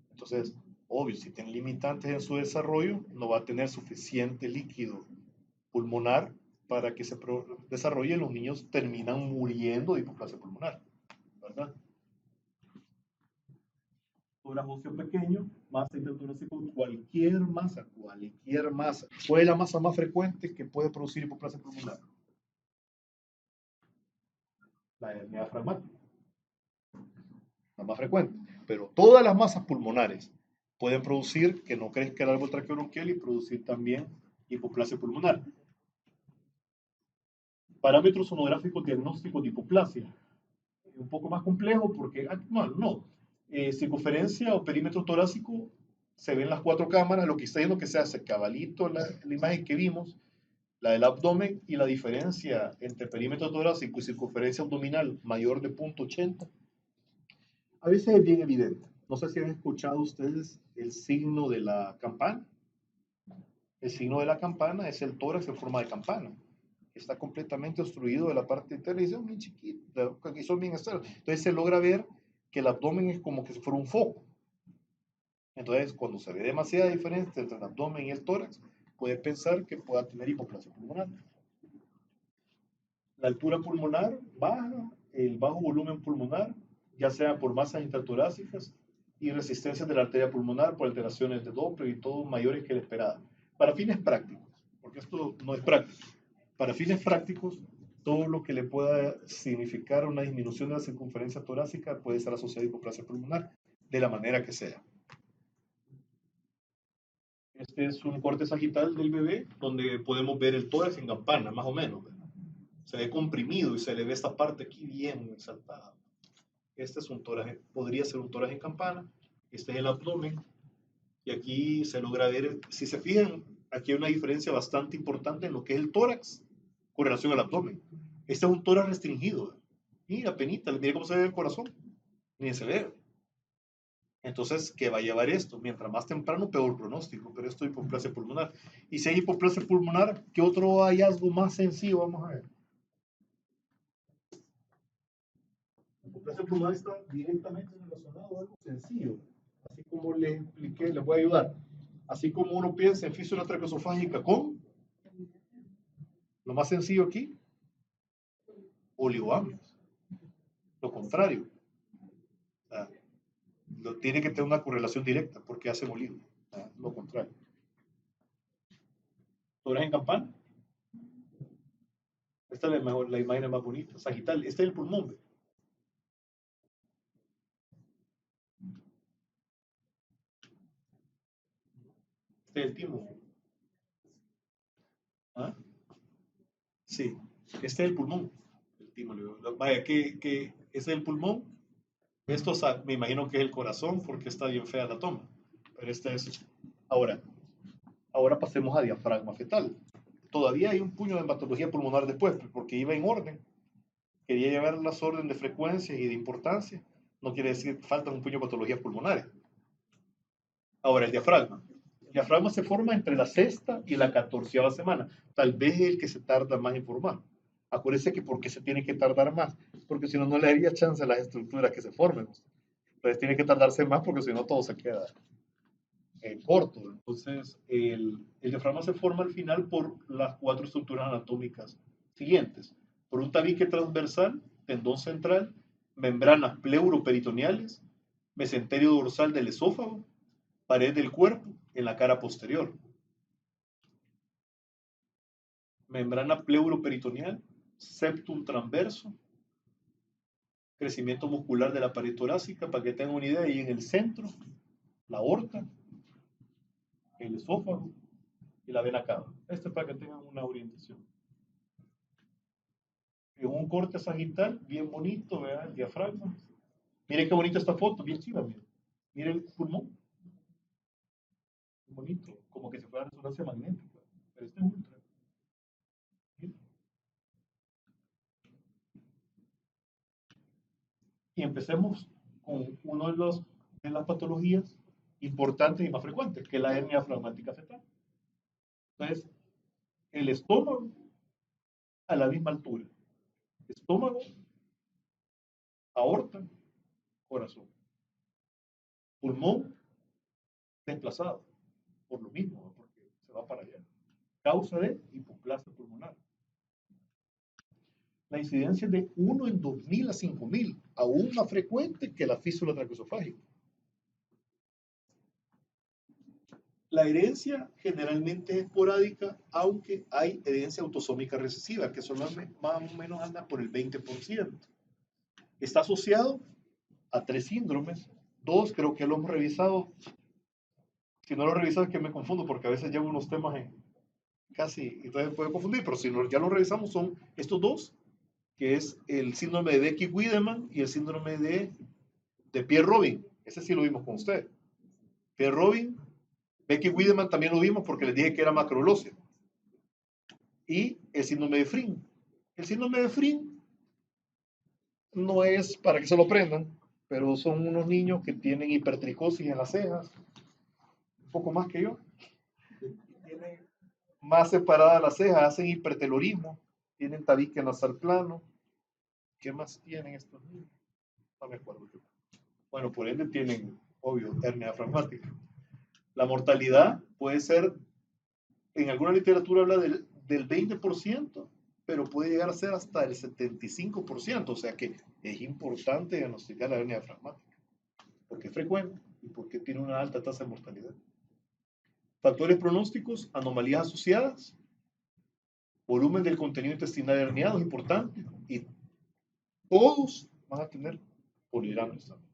Entonces, obvio, si tiene limitantes en su desarrollo, no va a tener suficiente líquido pulmonar para que se desarrolle. Los niños terminan muriendo de hipoplasia pulmonar, ¿verdad? Tórax óseo pequeño, masa intratorácica, cualquier masa. ¿Cuál es la masa más frecuente que puede producir hipoplasia pulmonar? La hernia diafragmática, la más frecuente. Pero todas las masas pulmonares pueden producir que no crezca el árbol traqueobronquial y producir también hipoplasia pulmonar. Parámetros sonográficos diagnósticos de hipoplasia. Un poco más complejo porque, circunferencia o perímetro torácico se ven las cuatro cámaras, lo que está diciendo que se hace cabalito la imagen que vimos, la del abdomen, y la diferencia entre perímetro torácico y circunferencia abdominal mayor de 0.80. A veces es bien evidente. No sé si han escuchado ustedes el signo de la campana. El signo de la campana es el tórax en forma de campana. Está completamente obstruido de la parte interna y son bien chiquitos, y son bien estables. Entonces se logra ver que el abdomen es como que si fuera un foco. Entonces, cuando se ve demasiada diferencia entre el abdomen y el tórax, puede pensar que pueda tener hipoplasia pulmonar. La altura pulmonar baja, el bajo volumen pulmonar, ya sea por masas intratorácicas y resistencia de la arteria pulmonar por alteraciones de Doppler y todo mayores que la esperada. Para fines prácticos, porque esto no es práctico, para fines prácticos, todo lo que le pueda significar una disminución de la circunferencia torácica puede estar asociado a hipoplasia pulmonar, de la manera que sea. Este es un corte sagital del bebé, donde podemos ver el tórax en campana, más o menos. Se ve comprimido y se le ve esta parte aquí bien exaltada. Este es un tórax, podría ser un tórax en campana. Este es el abdomen. Y aquí se logra ver, si se fijan, aquí hay una diferencia bastante importante en lo que es el tórax con relación al abdomen. Este es un tórax restringido. Mira, penita, mira cómo se ve el corazón. Ni se ve. Entonces, ¿qué va a llevar esto? Mientras más temprano, peor pronóstico, pero esto es hipoplasia pulmonar. Y si hay hipoplasia pulmonar, ¿qué otro hallazgo más sencillo vamos a ver? La hipoplasia pulmonar está directamente relacionado a algo sencillo. Así como les expliqué, les voy a ayudar. Así como uno piensa en fístula traqueosofágica con, lo más sencillo aquí, oligoamios. Lo contrario. O sea, tiene que tener una correlación directa porque hace oligo. O sea, lo contrario. ¿Toras en campana? Esta es la imagen más bonita. Sagital. Este es el pulmón. ¿Ve? Este es el timo. ¿Ah? Sí. Este es el pulmón. El timo. Vaya, que ese es el pulmón. Esto me imagino que es el corazón porque está bien fea la toma. Pero este es. Ahora, ahora pasemos a diafragma fetal. Todavía hay un puño de hematología pulmonar después, porque iba en orden. Quería llevar las órdenes de frecuencia y de importancia. No quiere decir que faltan un puño de patologías pulmonares. Ahora, el diafragma. El diafragma se forma entre la sexta y la 14ª semana. Tal vez es el que se tarda más en formar. Acuérdense que porque se tiene que tardar más, porque si no, no le daría chance a las estructuras que se formen. Entonces tiene que tardarse más porque si no todo se queda corto. Entonces el diafragma se forma al final por las 4 estructuras anatómicas siguientes. Por un tabique transversal, tendón central, membranas pleuroperitoneales, mesenterio dorsal del esófago, pared del cuerpo en la cara posterior. Membrana pleuroperitoneal, septum transverso, crecimiento muscular de la pared torácica, para que tengan una idea, y en el centro, la aorta, el esófago y la vena cava. Esto es para que tengan una orientación. En un corte sagital, bien bonito, vean el diafragma. Miren qué bonita esta foto, bien chiva, miren. Miren el pulmón. Bonito, como que si fuera resonancia magnética. Pero este es ultra. ¿Sí? Y empecemos con uno de las patologías importantes y más frecuentes, que es la hernia diafragmática fetal. Entonces, el estómago a la misma altura. Estómago, aorta, corazón. Pulmón desplazado, por lo mismo, porque se va para allá. Causa de hipoplasia pulmonar. La incidencia es de 1 en 2000 a 5000, aún más frecuente que la fístula traqueosofágica. La herencia generalmente es esporádica, aunque hay herencia autosómica recesiva, que solo más o menos anda por el 20%. Está asociado a 3 síndromes. 2 creo que lo hemos revisado. Si no lo he revisado es que me confundo, porque a veces llevo unos temas en casi, entonces puedo confundir, pero si ya lo revisamos son estos 2, que es el síndrome de Becky-Wiedemann y el síndrome de Pierre-Robin. Ese sí lo vimos con usted. Pierre-Robin, Becky-Wiedemann también lo vimos porque les dije que era macrolóceo. Y el síndrome de Fring. El síndrome de Fring no es para que se lo prendan, pero son unos niños que tienen hipertricosis en las cejas, un poco más que yo. Tienen más separadas las cejas, hacen hipertelorismo, tienen tabique nasal plano. ¿Qué más tienen estos niños? No me acuerdo. Bueno, por ende tienen, obvio, hernia diafragmática. La mortalidad puede ser, en alguna literatura habla del 20%, pero puede llegar a ser hasta el 75%, o sea que es importante diagnosticar la hernia diafragmática, porque es frecuente y porque tiene una alta tasa de mortalidad. Factores pronósticos, anomalías asociadas, volumen del contenido intestinal herniado es importante y todos van a tener polidramios también.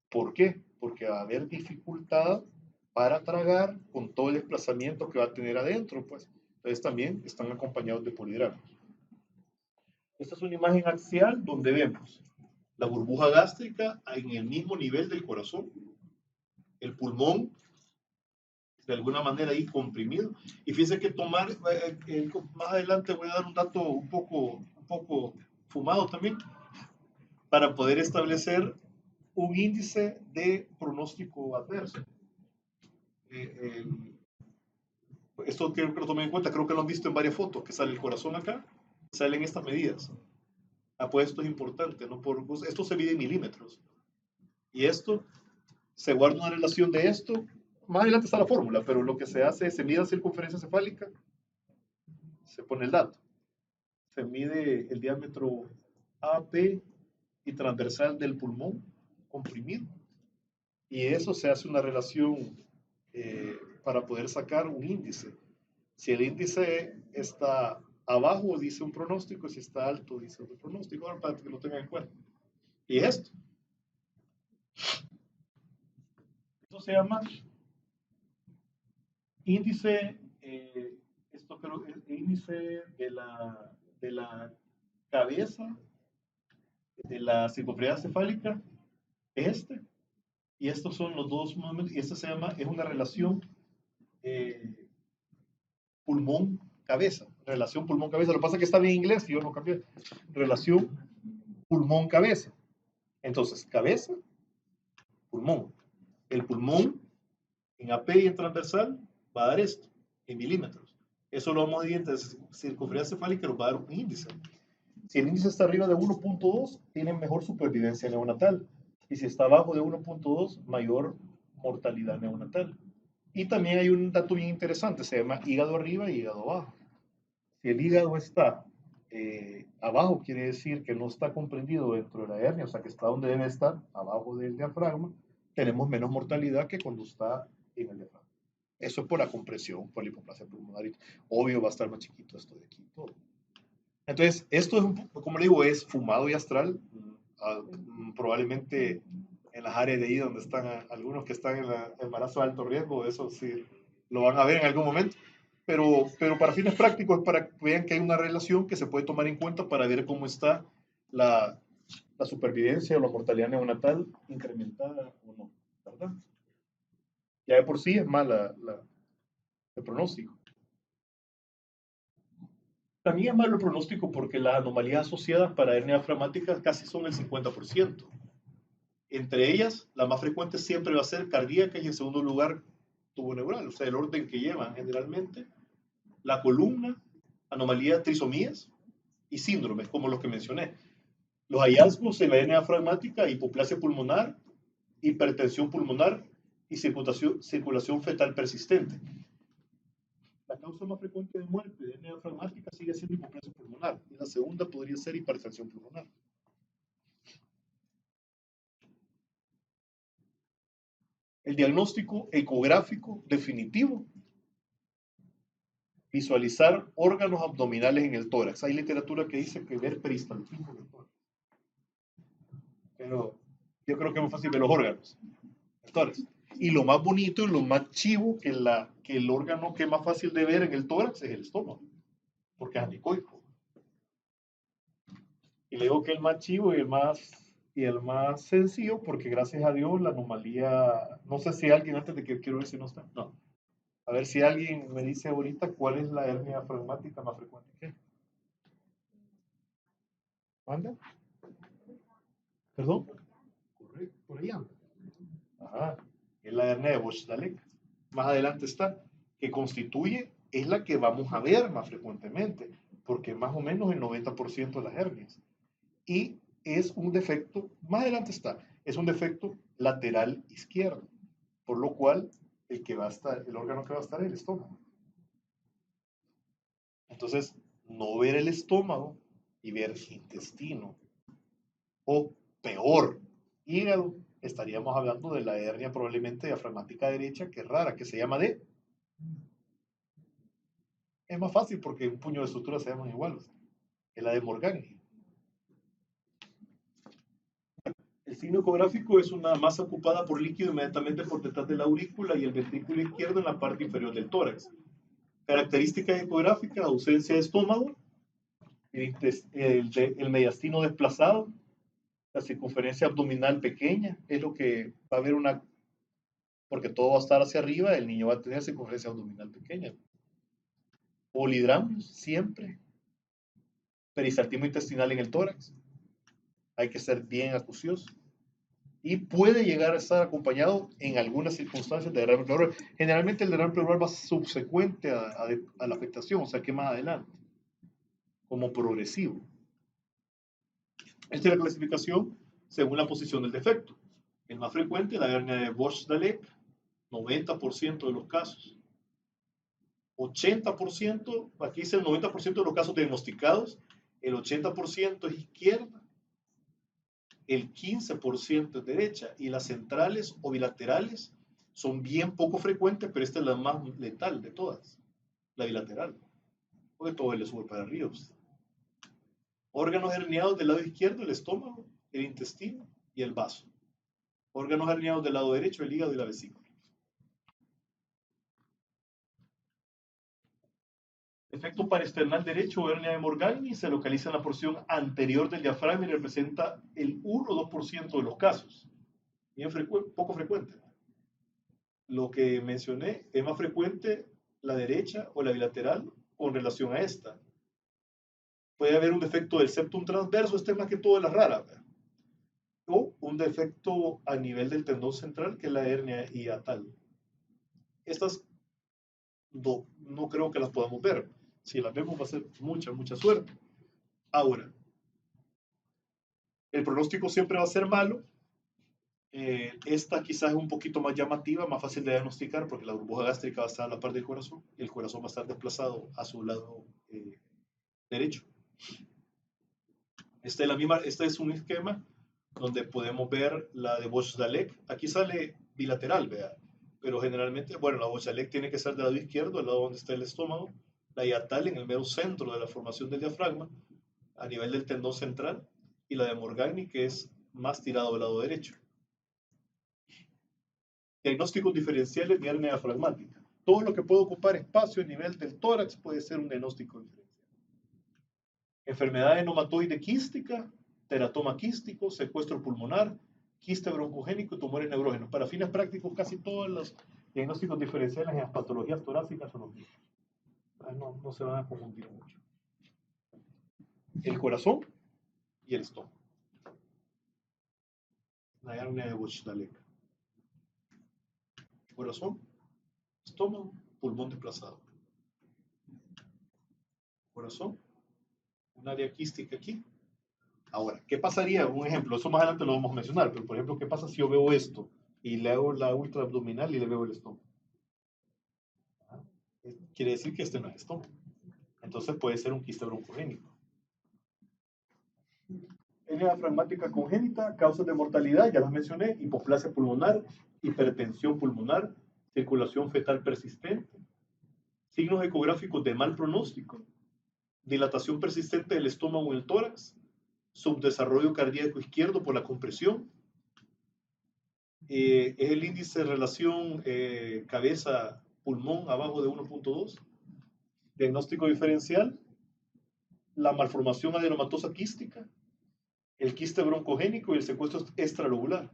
¿Por qué? Porque va a haber dificultad para tragar con todo el desplazamiento que va a tener adentro, pues. Entonces también están acompañados de polidramios. Esta es una imagen axial donde vemos la burbuja gástrica en el mismo nivel del corazón, el pulmón de alguna manera ahí comprimido. Y fíjense que tomar, más adelante voy a dar un dato un poco fumado también, para poder establecer un índice de pronóstico adverso. Eh, esto quiero que lo tomen en cuenta, creo que lo han visto en varias fotos, que sale el corazón acá, salen estas medidas. Ah, pues esto es importante, ¿no? Esto se mide en milímetros. Y esto, se guarda una relación de esto, más adelante está la fórmula, pero lo que se hace es, se mide la circunferencia cefálica, se pone el dato, se mide el diámetro AP y transversal del pulmón comprimido, y eso se hace una relación para poder sacar un índice. Si el índice está abajo, dice un pronóstico, si está alto, dice otro pronóstico, ahora para que lo tengan en cuenta. Y esto se llama índice, esto creo que es el índice de la cabeza, de la circunferencia cefálica, este, y estos son los dos momentos, y este se llama, es una relación pulmón-cabeza, relación pulmón-cabeza, lo que pasa es que está bien en inglés y yo no cambié, relación pulmón-cabeza. Entonces, cabeza, pulmón. El pulmón en AP y en transversal va a dar esto, en milímetros. Eso lo vamos a dividir entre circunferencia cefálica y nos va a dar un índice. Si el índice está arriba de 1.2, tiene mejor supervivencia neonatal. Y si está abajo de 1.2, mayor mortalidad neonatal. Y también hay un dato bien interesante, se llama hígado arriba y hígado abajo. Si el hígado está abajo, quiere decir que no está comprendido dentro de la hernia, o sea que está donde debe estar, abajo del diafragma, tenemos menos mortalidad que cuando está en el diafragma. Eso es por la compresión, por la hipoplasia pulmonar. Obvio va a estar más chiquito esto de aquí. Todo. Entonces, esto es, como le digo, es fumado y astral. Probablemente en las áreas de ahí donde están algunos que están en el embarazo de alto riesgo, eso sí lo van a ver en algún momento. Pero para fines prácticos, para que vean que hay una relación que se puede tomar en cuenta para ver cómo está la supervivencia o la mortalidad neonatal incrementada o no, ¿verdad? Ya de por sí es mala el pronóstico. También es malo el pronóstico porque las anomalías asociadas para hernia diafragmática casi son el 50%. Entre ellas, la más frecuente siempre va a ser cardíaca y en segundo lugar tuboneural, o sea, el orden que llevan generalmente, la columna, anomalías, trisomías y síndromes, como los que mencioné. Los hallazgos en la hernia diafragmática, hipoplasia pulmonar, hipertensión pulmonar y circulación fetal persistente. La causa más frecuente de muerte de hernia diafragmática sigue siendo hipoplasia pulmonar y la segunda podría ser hipertensión pulmonar. El diagnóstico ecográfico definitivo. Visualizar órganos abdominales en el tórax. Hay literatura que dice que ver peristaltismo en el tórax. Pero yo creo que es más fácil ver los órganos, el tórax. Y lo más bonito y lo más chivo que el órgano que es más fácil de ver en el tórax es el estómago, porque es anecoico. Y le digo que el más chivo y el más sencillo, porque gracias a Dios la anomalía, no sé si alguien antes de que quiero ver si no está, no. A ver si alguien me dice ahorita cuál es la hernia diafragmática más frecuente. ¿Qué? ¿Manda? ¿Perdón? Correcto, por ahí anda. Ajá. Es la hernia de Bochdalek. Más adelante está, que constituye, es la que vamos a ver más frecuentemente, porque más o menos el 90% de las hernias. Y es un defecto, más adelante está, es un defecto lateral izquierdo, por lo cual el órgano que va a estar es el estómago. Entonces, no ver el estómago y ver el intestino, o peor, hígado, estaríamos hablando de la hernia probablemente diafragmática derecha, que es rara, que se llama D. Es más fácil porque un puño de estructuras se llaman iguales, que la de Morgagni. El signo ecográfico es una masa ocupada por líquido inmediatamente por detrás de la aurícula y el ventrículo izquierdo en la parte inferior del tórax. Características ecográficas: ausencia de estómago, el mediastino desplazado, la circunferencia abdominal pequeña, es lo que va a haber una porque todo va a estar hacia arriba, el niño va a tener circunferencia abdominal pequeña. Polidramios, siempre. Peristaltismo intestinal en el tórax. Hay que ser bien acucioso. Y puede llegar a estar acompañado en algunas circunstancias de derrame pleural. Generalmente el derrame pleural va subsecuente a la afectación, o sea que más adelante, como progresivo. Esta es la clasificación según la posición del defecto. El más frecuente, la hernia de Bosch-Dallek, 90% de los casos. 80%, aquí dice el 90% de los casos diagnosticados, el 80% es izquierda, el 15% es derecha, y las centrales o bilaterales son bien poco frecuentes, pero esta es la más letal de todas, la bilateral, porque todo le sube para arriba. Órganos herniados del lado izquierdo, el estómago, el intestino y el vaso. Órganos herniados del lado derecho, el hígado y la vesícula. Defecto parasternal derecho o hernia de Morgagni se localiza en la porción anterior del diafragma y representa el 1 o 2% de los casos. Bien poco frecuente. Lo que mencioné es más frecuente la derecha o la bilateral con relación a esta. Puede haber un defecto del septum transverso, este es más que todo de la rara, ¿verdad? O un defecto a nivel del tendón central, que es la hernia hiatal. Estas no creo que las podamos ver. Si las vemos va a ser mucha suerte. Ahora, el pronóstico siempre va a ser malo. Esta quizás es un poquito más llamativa, más fácil de diagnosticar, porque la burbuja gástrica va a estar a la par del corazón y el corazón va a estar desplazado a su lado derecho. Este es un esquema donde podemos ver la de Bosch-Dallek. Aquí sale bilateral, vea, pero generalmente, bueno, la Bosch-Dallek tiene que ser del lado izquierdo, al lado donde está el estómago, la hiatal en el mero centro de la formación del diafragma, a nivel del tendón central, y la de Morgagni, que es más tirado del lado derecho. Diagnósticos diferenciales de hernia diafragmática. Todo lo que puede ocupar espacio a nivel del tórax puede ser un diagnóstico diferencial. Enfermedad enomatoide quística, teratoma quístico, secuestro pulmonar, quiste broncogénico y tumores neurógenos. Para fines prácticos, casi todos los diagnósticos diferenciales en las patologías torácicas son los mismos. No se van a confundir mucho. El corazón y el estómago. La hernia de Bosch-Dallek. Corazón, estómago, pulmón desplazado. Corazón, un área quística aquí. Ahora, ¿qué pasaría? Un ejemplo, eso más adelante lo vamos a mencionar, pero por ejemplo, ¿qué pasa si yo veo esto y le hago la ultra abdominal y le veo el estómago? Quiere decir que este no es estómago. Entonces puede ser un quiste broncogénico. Hernia diafragmática congénita, causas de mortalidad, ya las mencioné: hipoplasia pulmonar, hipertensión pulmonar, circulación fetal persistente, signos ecográficos de mal pronóstico, dilatación persistente del estómago en el tórax, subdesarrollo cardíaco izquierdo por la compresión. Es el índice de relación cabeza-pulmón abajo de 1.2. Diagnóstico diferencial: la malformación adenomatosa quística, el quiste broncogénico y el secuestro extralobular.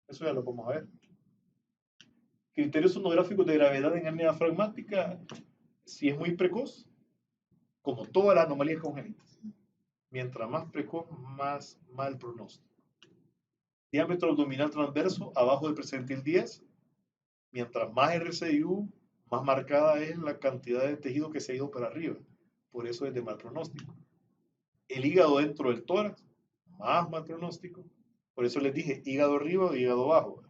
Eso ya lo vamos a ver. Criterios sonográficos de gravedad en hernia diafragmática: si es muy precoz, como todas las anomalías congénitas. Mientras más precoz, más mal pronóstico. Diámetro abdominal transverso abajo del percentil 10. Mientras más RCIU, más marcada es la cantidad de tejido que se ha ido para arriba. Por eso es de mal pronóstico. El hígado dentro del tórax, más mal pronóstico. Por eso les dije hígado arriba o hígado abajo.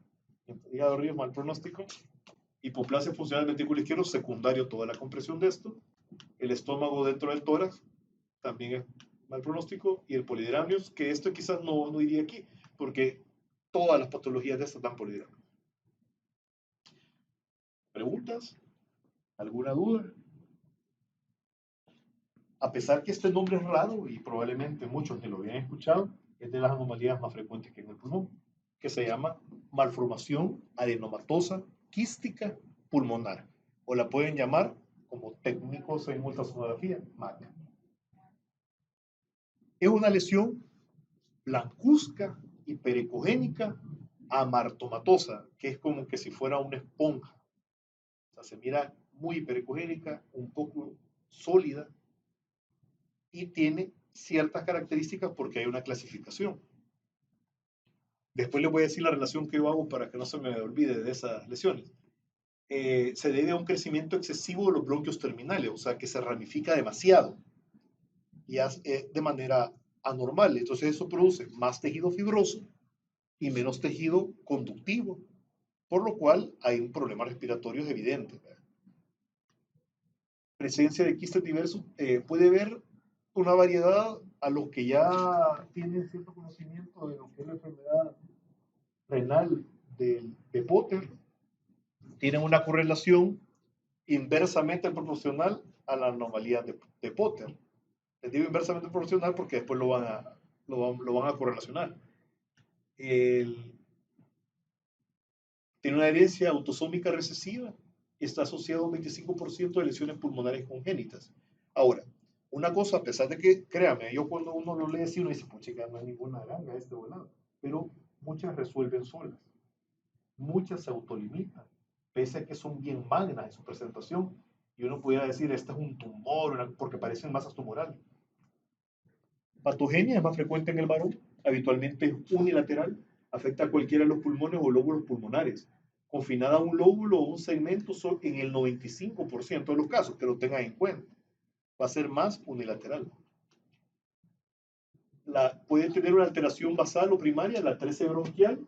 Hígado arriba es mal pronóstico. Hipoplasia funcional del ventrículo izquierdo, secundario toda la compresión de esto. El estómago dentro del tórax también es mal pronóstico. Y el polidramios, que esto quizás no iría aquí, porque todas las patologías de estas dan polidramios. ¿Preguntas? ¿Alguna duda? A pesar que este nombre es raro y probablemente muchos ni lo habían escuchado, es de las anomalías más frecuentes que hay en el pulmón, que se llama malformación adenomatosa quística pulmonar, o la pueden llamar, como técnicos en ultrasonografía, MAC. Es una lesión blancuzca, hiperecogénica, amartomatosa, que es como que si fuera una esponja. O sea, se mira muy hiperecogénica, un poco sólida y tiene ciertas características porque hay una clasificación. Después les voy a decir la relación que yo hago para que no se me olvide de esas lesiones. Se debe a un crecimiento excesivo de los bronquios terminales, o sea, que se ramifica demasiado y de manera anormal. Entonces eso produce más tejido fibroso y menos tejido conductivo, por lo cual hay un problema respiratorio evidente. Presencia de quistes diversos, puede haber una variedad a los que ya tienen cierto conocimiento de lo que es la enfermedad renal de Potter, tienen una correlación inversamente proporcional a la anomalía de Potter. Les digo inversamente proporcional porque después lo van a correlacionar. Tiene una herencia autosómica recesiva y está asociado a un 25% de lesiones pulmonares congénitas. Ahora, una cosa, a pesar de que, créame, yo cuando uno lo lee así, uno dice, pues chica, no hay ninguna ganga este volado, pero muchas resuelven solas, muchas se autolimitan, pese a que son bien magnas en su presentación, y uno pudiera decir, este es un tumor, porque parecen masas tumorales. Patogenia es más frecuente en el varón, habitualmente es unilateral, afecta a cualquiera de los pulmones o lóbulos pulmonares, confinada a un lóbulo o un segmento en el 95% de los casos, que lo tengan en cuenta. Va a ser más unilateral. Puede tener una alteración basal o primaria, la 13 bronquial,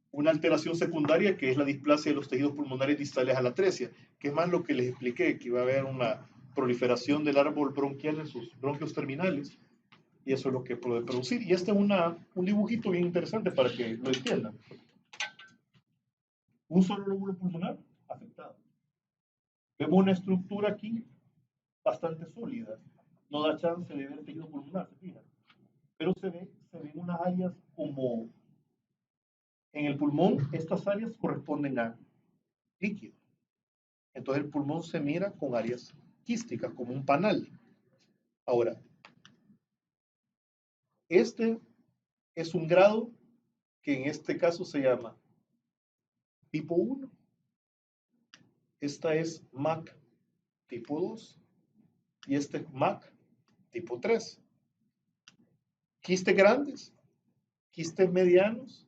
una alteración secundaria que es la displasia de los tejidos pulmonares distales a la atresia, que es más lo que les expliqué, que iba a haber una proliferación del árbol bronquial en sus bronquios terminales, y eso es lo que puede producir. Y este es un dibujito bien interesante para que lo entiendan. Un solo lóbulo pulmonar afectado. Vemos una estructura aquí bastante sólida. No da chance de ver tejido pulmonar, se fijan. Pero se ven unas áreas como en el pulmón, estas áreas corresponden a líquido. Entonces el pulmón se mira con áreas quísticas, como un panal. Ahora, este es un grado que en este caso se llama tipo 1. Esta es MAC tipo 2 y este es MAC tipo 3. Quistes grandes, quistes medianos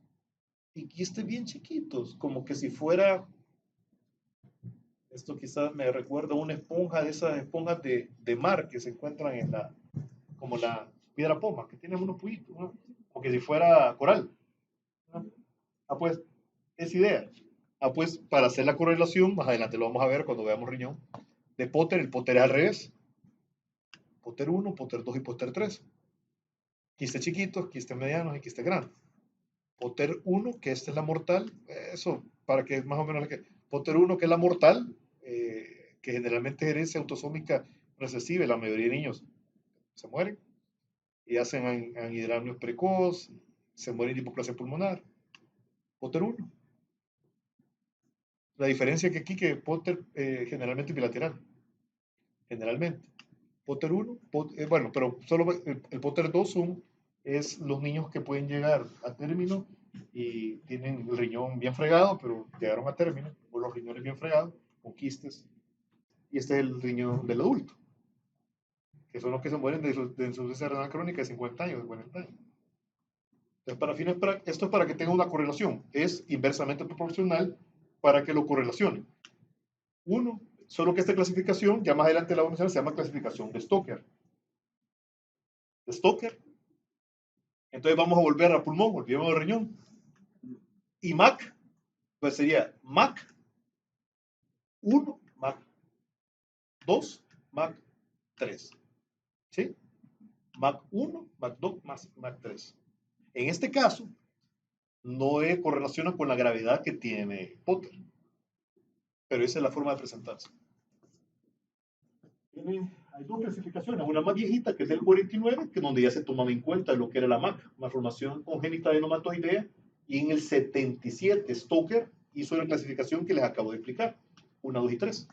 y quistes bien chiquitos, como que si fuera, esto quizás me recuerda a una esponja de esas esponjas de mar que se encuentran como la piedra poma, que tienen unos puyitos, ¿no? Como que si fuera coral, ¿no? Pues, es idea. Pues, para hacer la correlación, más adelante lo vamos a ver cuando veamos riñón, de Potter, el Potter es al revés. Potter 1, Potter 2 y Potter 3. Quistes chiquitos, quistes medianos y quistes grandes. Potter 1, que esta es la mortal, eso, para que más o menos... Potter 1, que es la mortal, que generalmente es herencia autosómica recesiva, la mayoría de niños se mueren y hacen anhidramnios precoz, se mueren de hipoplasia pulmonar. Potter 1. La diferencia que aquí que Potter generalmente bilateral, generalmente. Potter 1, bueno, pero solo el Potter 2 es los niños que pueden llegar a término y tienen el riñón bien fregado, pero llegaron a término, o los riñones bien fregados, con quistes, y este es el riñón del adulto, que son los que se mueren de insuficiencia renal crónica de 50 años, de 40 años. Entonces, esto es para que tenga una correlación, es inversamente proporcional para que lo correlacione. Uno, solo que esta clasificación, ya más adelante la vamos a mencionar, se llama clasificación de Stoker. De Stoker. Entonces vamos a volver al pulmón, volvemos al riñón. Y MAC, pues sería MAC 1, MAC 2, MAC 3. ¿Sí? MAC 1, MAC 2, MAC 3. En este caso, no correlaciona con la gravedad que tiene Potter. Pero esa es la forma de presentarse. Hay dos clasificaciones, una más viejita que es del 49, que es donde ya se tomaba en cuenta lo que era la MAC, malformación congénita de neumatoidea, y en el 77 Stoker hizo la clasificación que les acabo de explicar, 1, 2 y 3.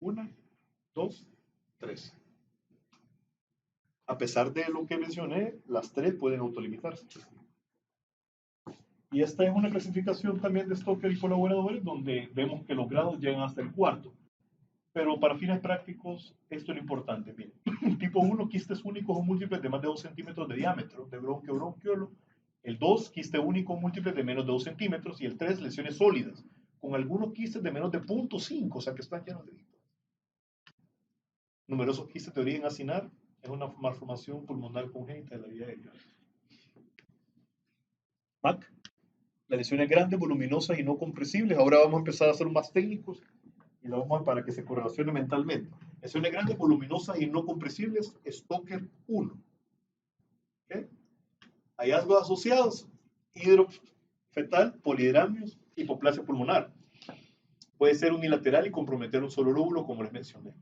Una, dos, tres. A pesar de lo que mencioné, las tres pueden autolimitarse. Y esta es una clasificación también de Stoker y colaboradores donde vemos que los grados llegan hasta el cuarto. Pero para fines prácticos, esto es lo importante. Miren, tipo 1, quistes únicos o múltiples de más de 2 centímetros de diámetro, de bronquio o bronquiolo. El 2, quiste único o múltiples de menos de 2 centímetros. Y el 3, lesiones sólidas, con algunos quistes de menos de 0.5, o sea que están llenos de líquidos. Numerosos quistes de origen acinar es una malformación pulmonar congénita de la vía aérea. MAC. Las lesiones grandes, voluminosas y no compresibles. Ahora vamos a empezar a ser más técnicos y lo vamos a para que se correlacione mentalmente. Lesiones grandes, voluminosas y no compresibles, Stoker 1. ¿Okay? Hallazgos asociados, hidrofetal, polihidramios, hipoplasia pulmonar. Puede ser unilateral y comprometer un solo lóbulo, como les mencioné.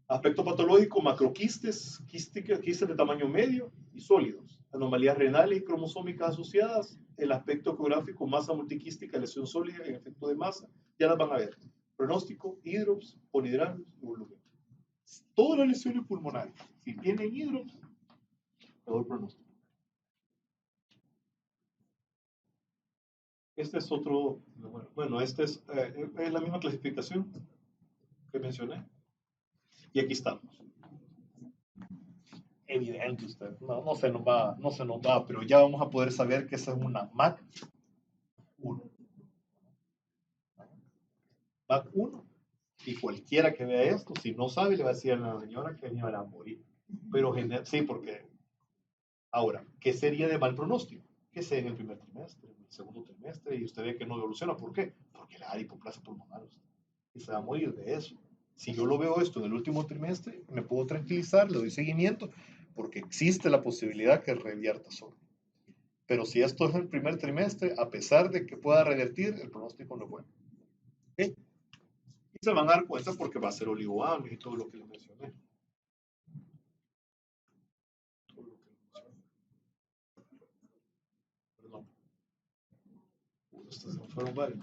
Aspecto patológico, macroquistes, quistes de tamaño medio y sólidos. Anomalías renales y cromosómicas asociadas. El aspecto ecográfico, masa multiquística, lesión sólida en efecto de masa. Ya las van a ver. Pronóstico, hidrops, polihidramios y volumen. Todas las lesiones pulmonares, si tienen hidrops, mejor pronóstico. Este es otro, bueno, este es la misma clasificación que mencioné. Y aquí estamos. Evidente usted, no se nos va, pero ya vamos a poder saber que esa es una MAC 1. MAC 1. Y cualquiera que vea esto, si no sabe, le va a decir a la señora que me va a morir. Pero sí, porque ahora, ¿qué sería de mal pronóstico? Que sea en el primer trimestre, en el segundo trimestre, y usted ve que no evoluciona. ¿Por qué? Porque le da hipoplasia pulmonar y se va a morir de eso. Si yo lo veo esto en el último trimestre, me puedo tranquilizar, le doy seguimiento, porque existe la posibilidad que revierta solo. Pero si esto es el primer trimestre, a pesar de que pueda revertir, el pronóstico no es bueno. ¿Okay? Y se van a dar cuenta porque va a ser oligoamio y todo lo que les mencioné. Perdón. Estos fueron varios.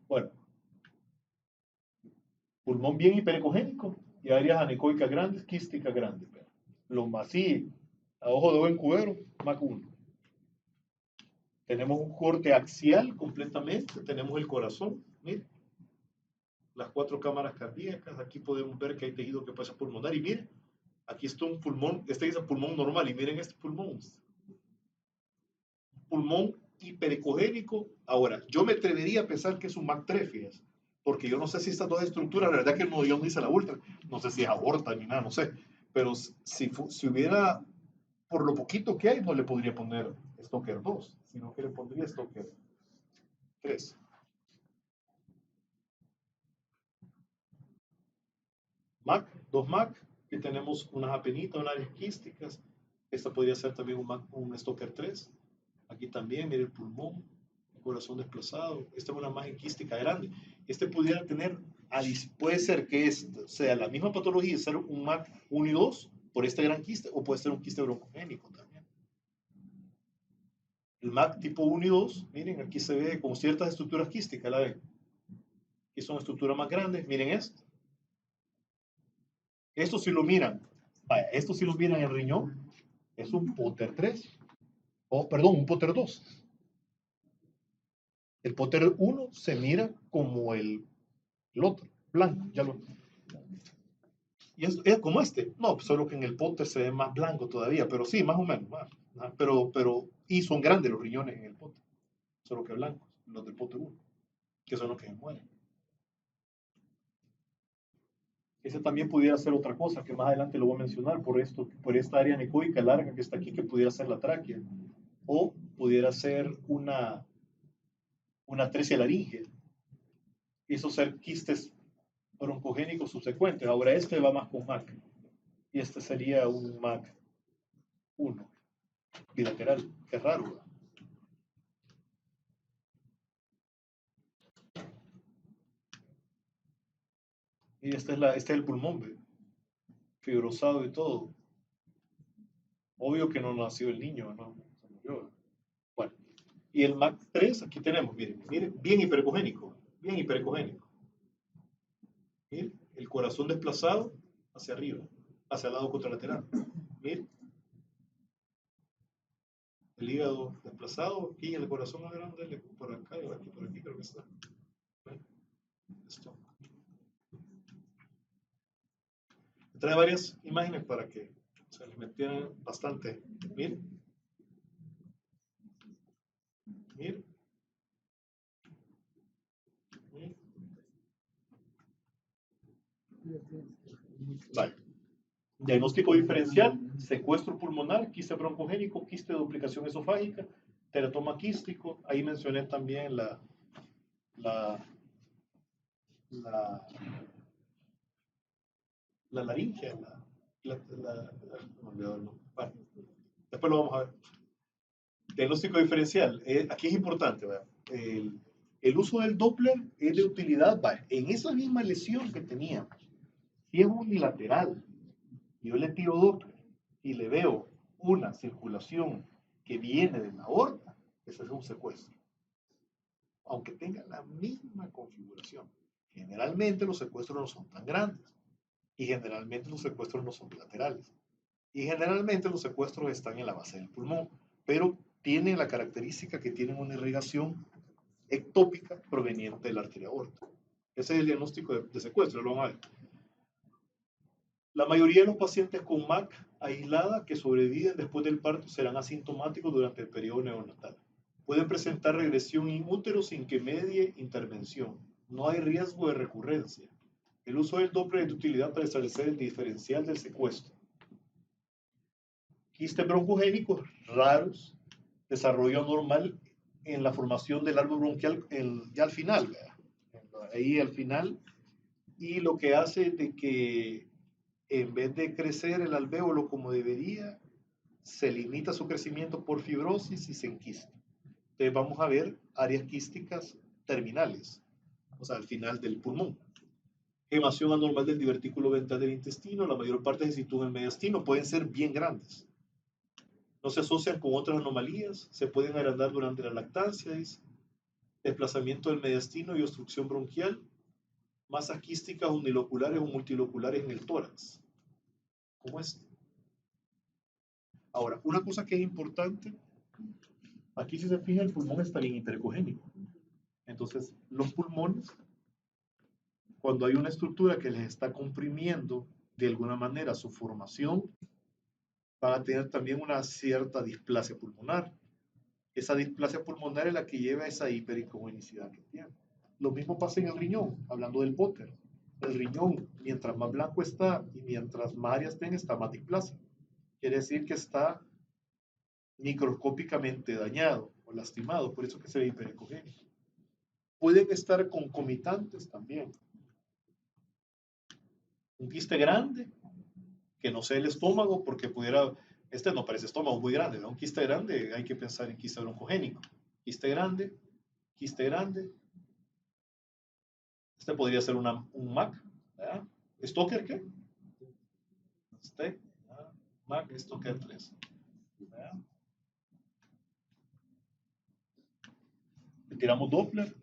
Bueno. Pulmón bien hiperecogénico y áreas anecoicas grandes, quísticas grandes. Los masí, a ojo de buen cubero, MAC 1. Tenemos un corte axial completamente, tenemos el corazón, miren, las 4 cámaras cardíacas, aquí podemos ver que hay tejido que pasa pulmonar y miren, aquí está un pulmón, este es el pulmón normal y miren este pulmón hiperecogénico. Ahora, yo me atrevería a pensar que es un MAC 3, fíjense, porque yo no sé si estas dos estructuras, la verdad que no, yo no hice la ultra, no sé si es aorta ni nada, no sé, pero si hubiera, por lo poquito que hay, no le podría poner Stoker 2, sino que le pondría Stoker 3. MAC, 2 MAC, que tenemos unas apenitas, unas áreas quísticas. Esta podría ser también un Stoker 3. Aquí también, mire el pulmón, el corazón desplazado. Esta es una imagen quística grande. Este pudiera tener, puede ser que sea la misma patología, ser un MAC 1 y 2 por este gran quiste, o puede ser un quiste broncogénico también. El MAC tipo 1 y 2, miren, aquí se ve como ciertas estructuras quísticas, ¿la ven? Aquí son estructuras más grandes, miren esto. Esto si lo miran, vaya, esto si lo miran en el riñón, es un Potter 3, perdón, un Potter 2. El Potter 1 se mira como el otro, blanco, ya lo. Y es como este, no, solo que en el Potter se ve más blanco todavía, pero sí, más o menos, más, y son grandes los riñones en el Potter, solo que blancos, los del Potter 1, que son los que se mueren. Ese también pudiera ser otra cosa, que más adelante lo voy a mencionar, por esta área anecoica larga que está aquí, que pudiera ser la tráquea, o pudiera ser una atresia laríngea. Eso ser quistes broncogénicos subsecuentes. Ahora este va más con MAC, y este sería un MAC 1, bilateral, qué raro, ¿verdad? Y este es el pulmón, ¿ve? Fibrosado y todo. Obvio que no nació el niño, ¿no? Se murió. Bueno, y el MAC 3, aquí tenemos, miren, bien hiperecogénico, bien hiperecogénico. Miren, el corazón desplazado hacia arriba, hacia el lado contralateral. Mire, el hígado desplazado aquí, el corazón más grande por acá y aquí, por aquí creo que está. Esto. Trae varias imágenes para que se les metieran bastante. Mire. Mire. Mire. Vale. Diagnóstico diferencial, secuestro pulmonar, quiste broncogénico, quiste de duplicación esofágica, teratoma quístico. Ahí mencioné también la laringe, bueno, después lo vamos a ver. Diagnóstico diferencial, aquí es importante, ¿verdad? El uso del Doppler es de utilidad, ¿verdad? En esa misma lesión que teníamos, si es unilateral, yo le tiro Doppler y le veo una circulación que viene de la aorta, ese es un secuestro. Aunque tenga la misma configuración. Generalmente los secuestros no son tan grandes. Y generalmente los secuestros no son bilaterales. Y generalmente los secuestros están en la base del pulmón. Pero tienen la característica que tienen una irrigación ectópica proveniente de la arteria aorta. Ese es el diagnóstico de secuestro. Lo vamos a ver. La mayoría de los pacientes con MAC aislada que sobreviven después del parto serán asintomáticos durante el periodo neonatal. Pueden presentar regresión in útero sin que medie intervención. No hay riesgo de recurrencia. El uso del Doppler es de utilidad para establecer el diferencial del secuestro. Quistes broncogénicos raros, desarrollo anormal en la formación del árbol bronquial ya al final, ¿verdad? Ahí al final, y lo que hace de que en vez de crecer el alvéolo como debería, se limita su crecimiento por fibrosis y se enquista. Entonces vamos a ver áreas quísticas terminales, o sea, al final del pulmón. Gemación anormal del divertículo ventral del intestino, la mayor parte se sitúa en el mediastino, pueden ser bien grandes. No se asocian con otras anomalías, se pueden agrandar durante la lactancia, dice. Desplazamiento del mediastino y obstrucción bronquial, masas quísticas uniloculares o multiloculares en el tórax. ¿Cómo es? Ahora, una cosa que es importante, aquí si se fija el pulmón está bien hipercogénico. Entonces, los pulmones, cuando hay una estructura que les está comprimiendo de alguna manera su formación, van a tener también una cierta displasia pulmonar. Esa displasia pulmonar es la que lleva a esa hiperincogenicidad que tiene. Lo mismo pasa en el riñón, hablando del Potter. El riñón, mientras más blanco está y mientras más áreas tenga, está más displasia. Quiere decir que está microscópicamente dañado o lastimado, por eso que se ve hipericogénico. Pueden estar concomitantes también. Un quiste grande, que no sea el estómago, porque pudiera, este no parece estómago muy grande, ¿no? Un quiste grande, hay que pensar en quiste broncogénico. Quiste grande, este podría ser un MAC, ¿verdad? ¿Stoker qué? MAC Stoker 3, ¿verdad? Le tiramos Doppler.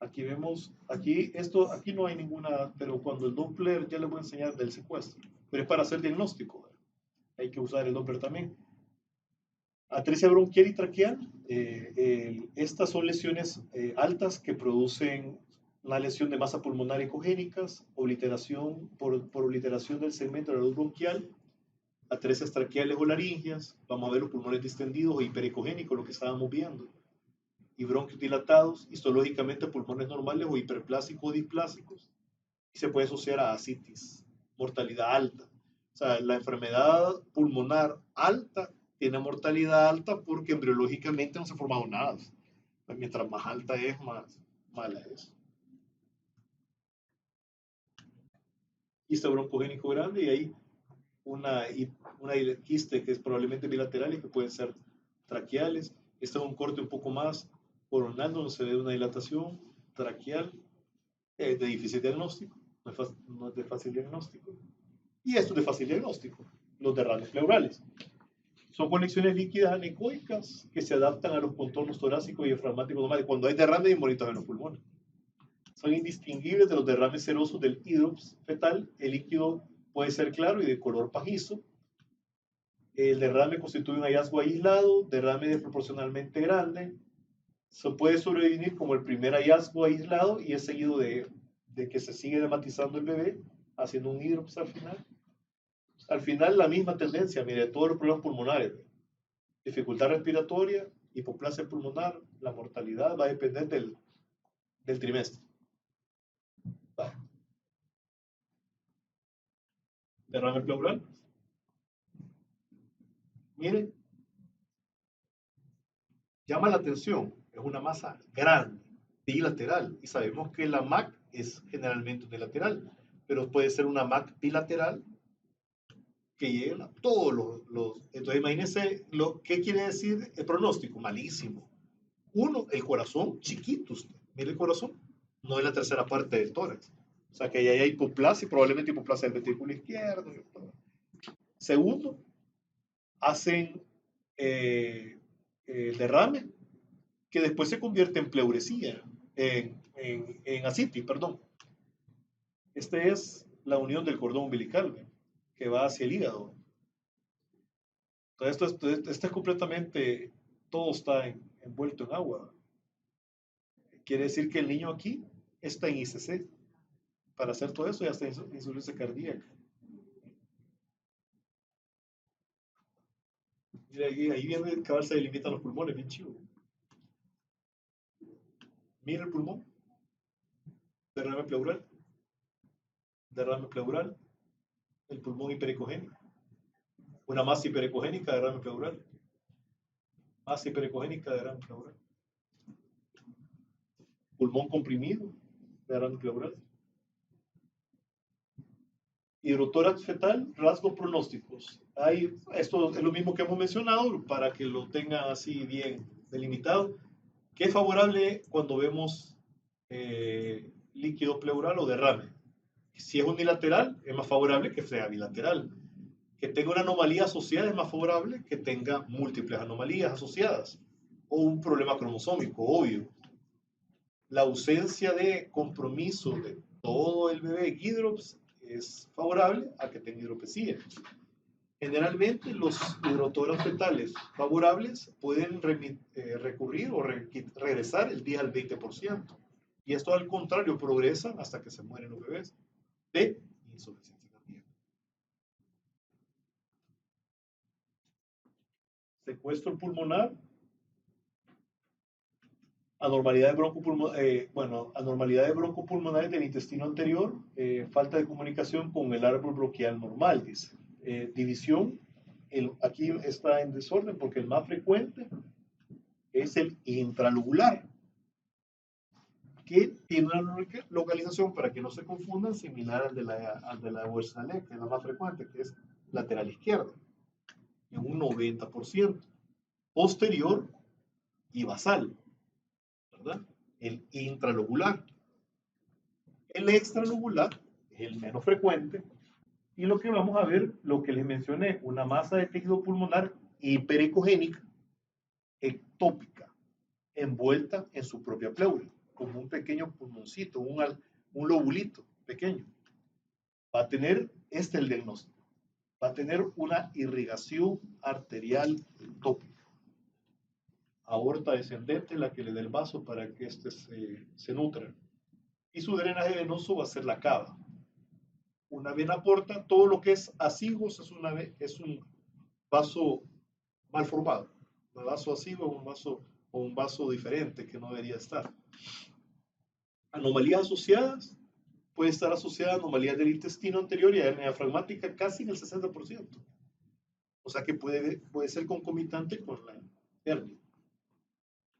Aquí vemos, aquí no hay ninguna, pero cuando el Doppler, ya les voy a enseñar del secuestro, pero es para hacer diagnóstico, ¿verdad? Hay que usar el Doppler también. Atresia bronquial y traqueal, estas son lesiones altas que producen una lesión de masa pulmonar ecogénicas, obliteración por obliteración del segmento de la luz bronquial, atresias traqueales o laringias, vamos a ver los pulmones distendidos o hiperecogénicos, lo que estábamos viendo, y bronquios dilatados, histológicamente pulmones normales o hiperplásicos o displásicos, y se puede asociar a ascitis, mortalidad alta. O sea, la enfermedad pulmonar alta tiene mortalidad alta porque embriológicamente no se ha formado nada. Mientras más alta es, más mala es. Quiste broncogénico grande y hay una quiste que es probablemente bilateral y que pueden ser traqueales. Este es un corte un poco más coronal donde se ve una dilatación traqueal de difícil diagnóstico, no es de fácil diagnóstico. Y esto es de fácil diagnóstico, los derrames pleurales. Son conexiones líquidas anecoicas que se adaptan a los contornos torácicos y diafragmáticos normales. Cuando hay derrame, hay monitos en los pulmones. son indistinguibles de los derrames serosos del hidrops fetal. El líquido puede ser claro y de color pajizo. El derrame constituye un hallazgo aislado, derrame desproporcionalmente grande. Se puede sobrevivir como el primer hallazgo aislado y es seguido de que se sigue dematizando el bebé, haciendo un hidrops al final. Al final la misma tendencia, mire, todos los problemas pulmonares, dificultad respiratoria, hipoplasia pulmonar, la mortalidad va a depender del trimestre. Va. Derrame pleural. Mire, llama la atención, es una masa grande, bilateral, y sabemos que la MAC es generalmente unilateral, pero puede ser una MAC bilateral que lleguen a todos entonces imagínense qué quiere decir el pronóstico, malísimo. Uno, el corazón chiquito, usted, mire el corazón, no es la tercera parte del tórax, o sea que ahí hay hipoplasia, probablemente hipoplasia del ventrículo izquierdo. Segundo, hacen derrame que después se convierte en pleuresía, en ascitis, perdón. Esta es la unión del cordón umbilical, que va hacia el hígado. Entonces, esto es completamente, todo está envuelto en agua. Quiere decir que el niño aquí está en ICC. Para hacer todo eso ya está en insuficiencia cardíaca. Mira, ahí viene cabal, se delimitan los pulmones, bien chido. Mira el pulmón, derrame pleural, el pulmón hiperecogénico, una masa hiperecogénica, derrame pleural, masa hiperecogénica, derrame pleural, pulmón comprimido, derrame pleural, hidrotórax fetal, rasgos pronósticos. Esto es lo mismo que hemos mencionado para que lo tengan así bien delimitado. ¿Qué es favorable cuando vemos líquido pleural o derrame? Si es unilateral, es más favorable que sea bilateral. Que tenga una anomalía asociada es más favorable que tenga múltiples anomalías asociadas o un problema cromosómico, obvio. La ausencia de compromiso de todo el bebé en hidrops es favorable a que tenga hidropesía. Generalmente los hidrotórax fetales favorables pueden recurrir o regresar el 10 al 20%. Y esto al contrario progresa hasta que se mueren los bebés de insuficiencia cardíaca. Secuestro pulmonar, anormalidades broncopulmonares del intestino anterior, falta de comunicación con el árbol bronquial normal, dice. División, aquí está en desorden porque el más frecuente es el intralobular, que tiene una localización, para que no se confundan, similar al de la Wernicke, que es la más frecuente, que es lateral izquierda, en un 90%. Posterior y basal, ¿verdad? El intralobular. El extralobular es el menos frecuente, y lo que vamos a ver, lo que les mencioné, una masa de tejido pulmonar hiperecogénica, ectópica, envuelta en su propia pleura, como un pequeño pulmoncito, un lobulito pequeño. Va a tener, este es el diagnóstico, va a tener una irrigación arterial ectópica. Aorta descendente, la que le dé el vaso para que éste se nutra. Y su drenaje venoso va a ser la cava. Una vena porta, todo lo que es asigos es un vaso mal formado. Un vaso asigo o un vaso diferente que no debería estar. Anomalías asociadas, puede estar asociada a anomalías del intestino anterior y a hernia diafragmática casi en el 60%. O sea que puede ser concomitante con la hernia.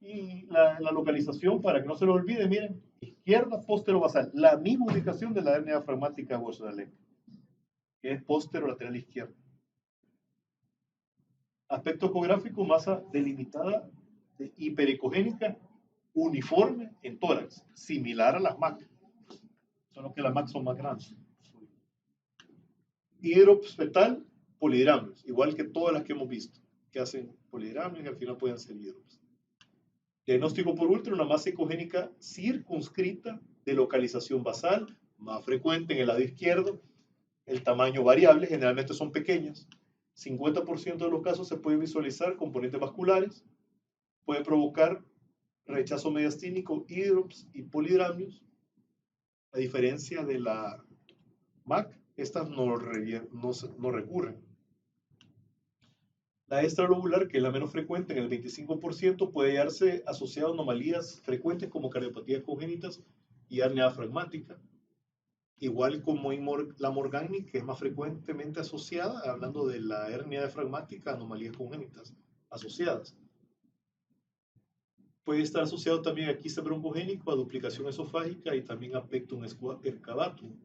Y la localización, para que no se lo olvide, miren, izquierda posterobasal, la misma ubicación de la hernia diafragmática Wernicke, que es posterolateral izquierda. Aspecto ecográfico, masa delimitada, hiperecogénica, uniforme en tórax, similar a las MAC, solo que las MAC son más grandes. Hidrops fetal, polidramios, igual que todas las que hemos visto, que hacen polidramios y al final pueden ser hidrops. Diagnóstico por ultra, una masa ecogénica circunscrita de localización basal, más frecuente en el lado izquierdo. El tamaño variable, generalmente son pequeñas. 50% de los casos se pueden visualizar componentes vasculares. Puede provocar rechazo mediastínico, hidrops y polidramios. A diferencia de la MAC, estas no recurren. La extralobular, que es la menos frecuente, en el 25%, puede hallarse asociada a anomalías frecuentes como cardiopatías congénitas y hernia diafragmática. Igual como la Morgagni, que es más frecuentemente asociada, hablando de la hernia diafragmática, anomalías congénitas asociadas. Puede estar asociado también a quiste broncogénico, a duplicación esofágica y también a pectum excavatum.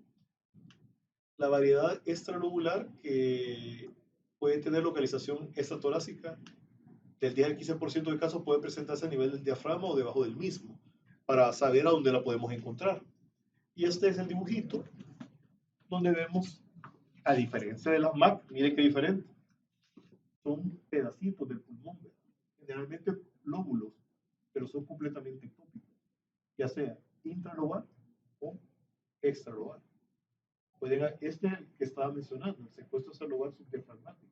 La variedad extralobular, que puede tener localización extratorácica, del 10 al 15% de casos puede presentarse a nivel del diafragma o debajo del mismo, para saber a dónde la podemos encontrar. Y este es el dibujito donde vemos, a diferencia de las MAC, mire qué diferente, son pedacitos del pulmón, generalmente lóbulos, pero son completamente ectópicos, ya sea intralobar o extralobar. Este es el que estaba mencionando, el secuestro extralobar subdiafragmático.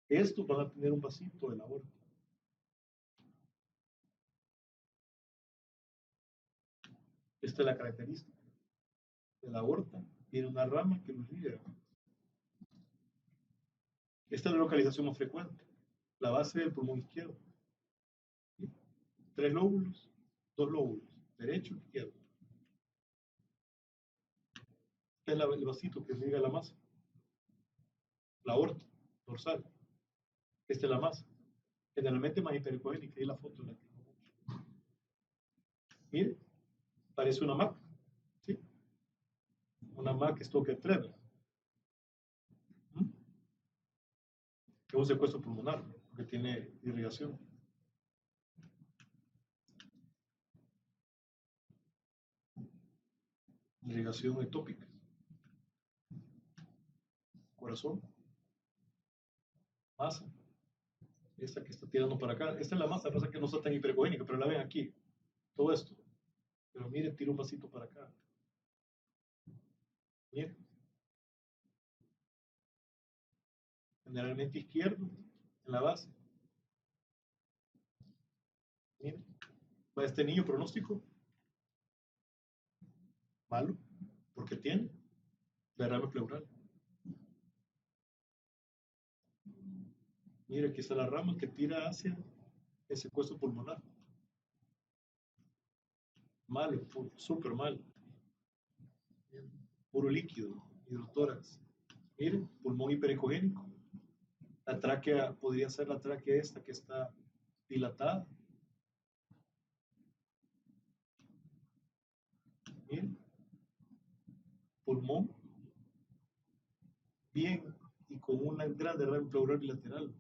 Estos van a tener un vasito de la aorta. Esta es la característica de la aorta. Tiene una rama que los libera. Esta es la localización más frecuente. La base del pulmón izquierdo. 3 lóbulos, 2 lóbulos, derecho e izquierdo. Este es el vasito que liga la masa. La aorta dorsal. Esta es la masa. Generalmente más hipericogénica. Ahí la foto en la que... Mire, parece una MAC. ¿Sí? Una MAC Stoker 3. Es un secuestro pulmonar porque tiene irrigación. Irrigación ectópica. Corazón. Masa. Esta que está tirando para acá. Esta es la masa, pasa que no está tan hipercogénica, pero la ven aquí. Todo esto. Pero mire, tira un vasito para acá. Mire. Generalmente izquierdo, en la base. Mire. Va este niño pronóstico. Malo. Porque tiene derrame pleural. Mira, aquí está la rama que tira hacia el secuestro pulmonar. Malo, súper mal. Puro líquido, hidrotórax. Miren, pulmón hiperecogénico. La tráquea podría ser la tráquea esta que está dilatada. Miren, pulmón bien y con una gran derrame pleural bilateral.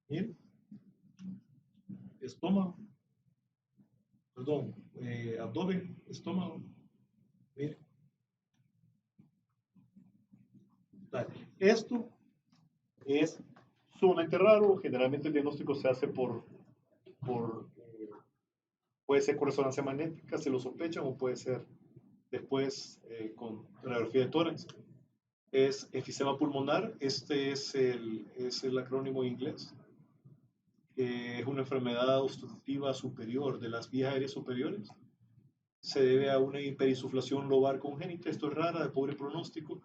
Miren, estómago, perdón, abdomen, estómago. Miren. Esto es sumamente raro. Generalmente el diagnóstico se hace puede ser con resonancia magnética, se lo sospechan, o puede ser después con radiografía de tórax. Es enfisema pulmonar. Este es el acrónimo inglés. Es una enfermedad obstructiva superior de las vías aéreas superiores. Se debe a una hiperinsuflación lobar congénita. Esto es rara, de pobre pronóstico,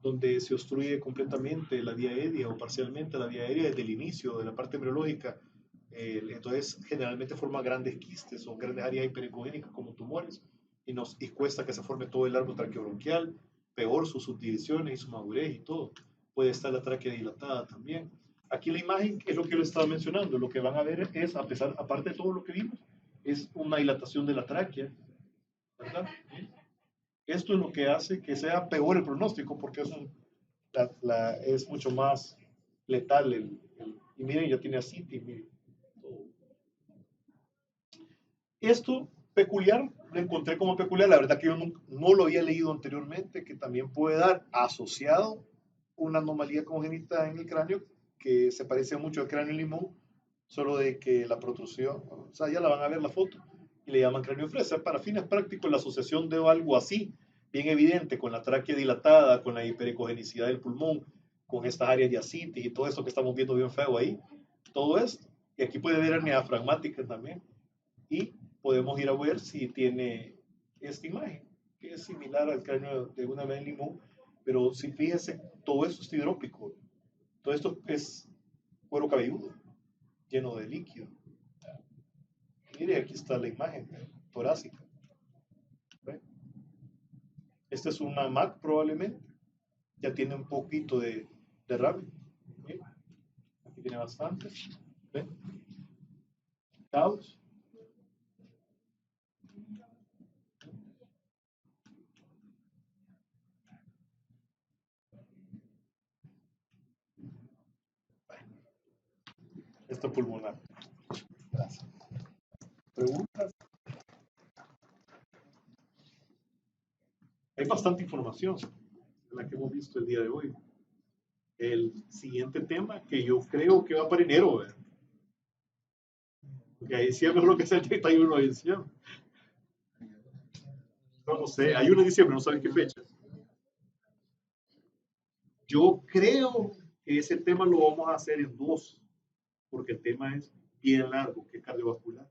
donde se obstruye completamente la vía aérea o parcialmente la vía aérea desde el inicio de la parte embriológica. Entonces, generalmente forma grandes quistes o grandes áreas hiperecogénicas como tumores y cuesta que se forme todo el árbol traqueobronquial, peor sus subdivisiones y su madurez y todo. Puede estar la tráquea dilatada también. Aquí la imagen es lo que yo les estaba mencionando. Lo que van a ver es, aparte de todo lo que vimos, es una dilatación de la tráquea, ¿verdad? Esto es lo que hace que sea peor el pronóstico, porque es mucho más letal. Y miren, ya tiene ascitis. Miren. Esto peculiar, lo encontré como peculiar. La verdad que yo no lo había leído anteriormente, que también puede dar asociado una anomalía congénita en el cráneo que se parece mucho al cráneo limón, solo de que la protrusión, o sea, ya la van a ver la foto, y le llaman craniofresa. Para fines prácticos, la asociación de algo así, bien evidente, con la tráquea dilatada, con la hiperecogenicidad del pulmón, con estas áreas de ascitis y todo eso que estamos viendo bien feo ahí, todo esto. Y aquí puede ver hernia diafragmática también. Y podemos ir a ver si tiene esta imagen, que es similar al cráneo de una Marilyn limón, pero si fíjese, todo esto es hidrópico, todo esto es cuero cabelludo, lleno de líquido. Mire, aquí está la imagen torácica. ¿Ve? Esta es una MAC probablemente, ya tiene un poquito de derrame. ¿Ve? Aquí tiene bastantes. ¿Ve? Caos. Esta pulmonar. Gracias. Preguntas. Hay bastante información en la que hemos visto el día de hoy. El siguiente tema que yo creo que va para enero, ¿verdad? Porque a diciembre es lo que es el 31 de diciembre. No, no sé, hay uno de diciembre, no saben qué fecha. Yo creo que ese tema lo vamos a hacer en dos, porque el tema es bien largo, que es cardiovascular.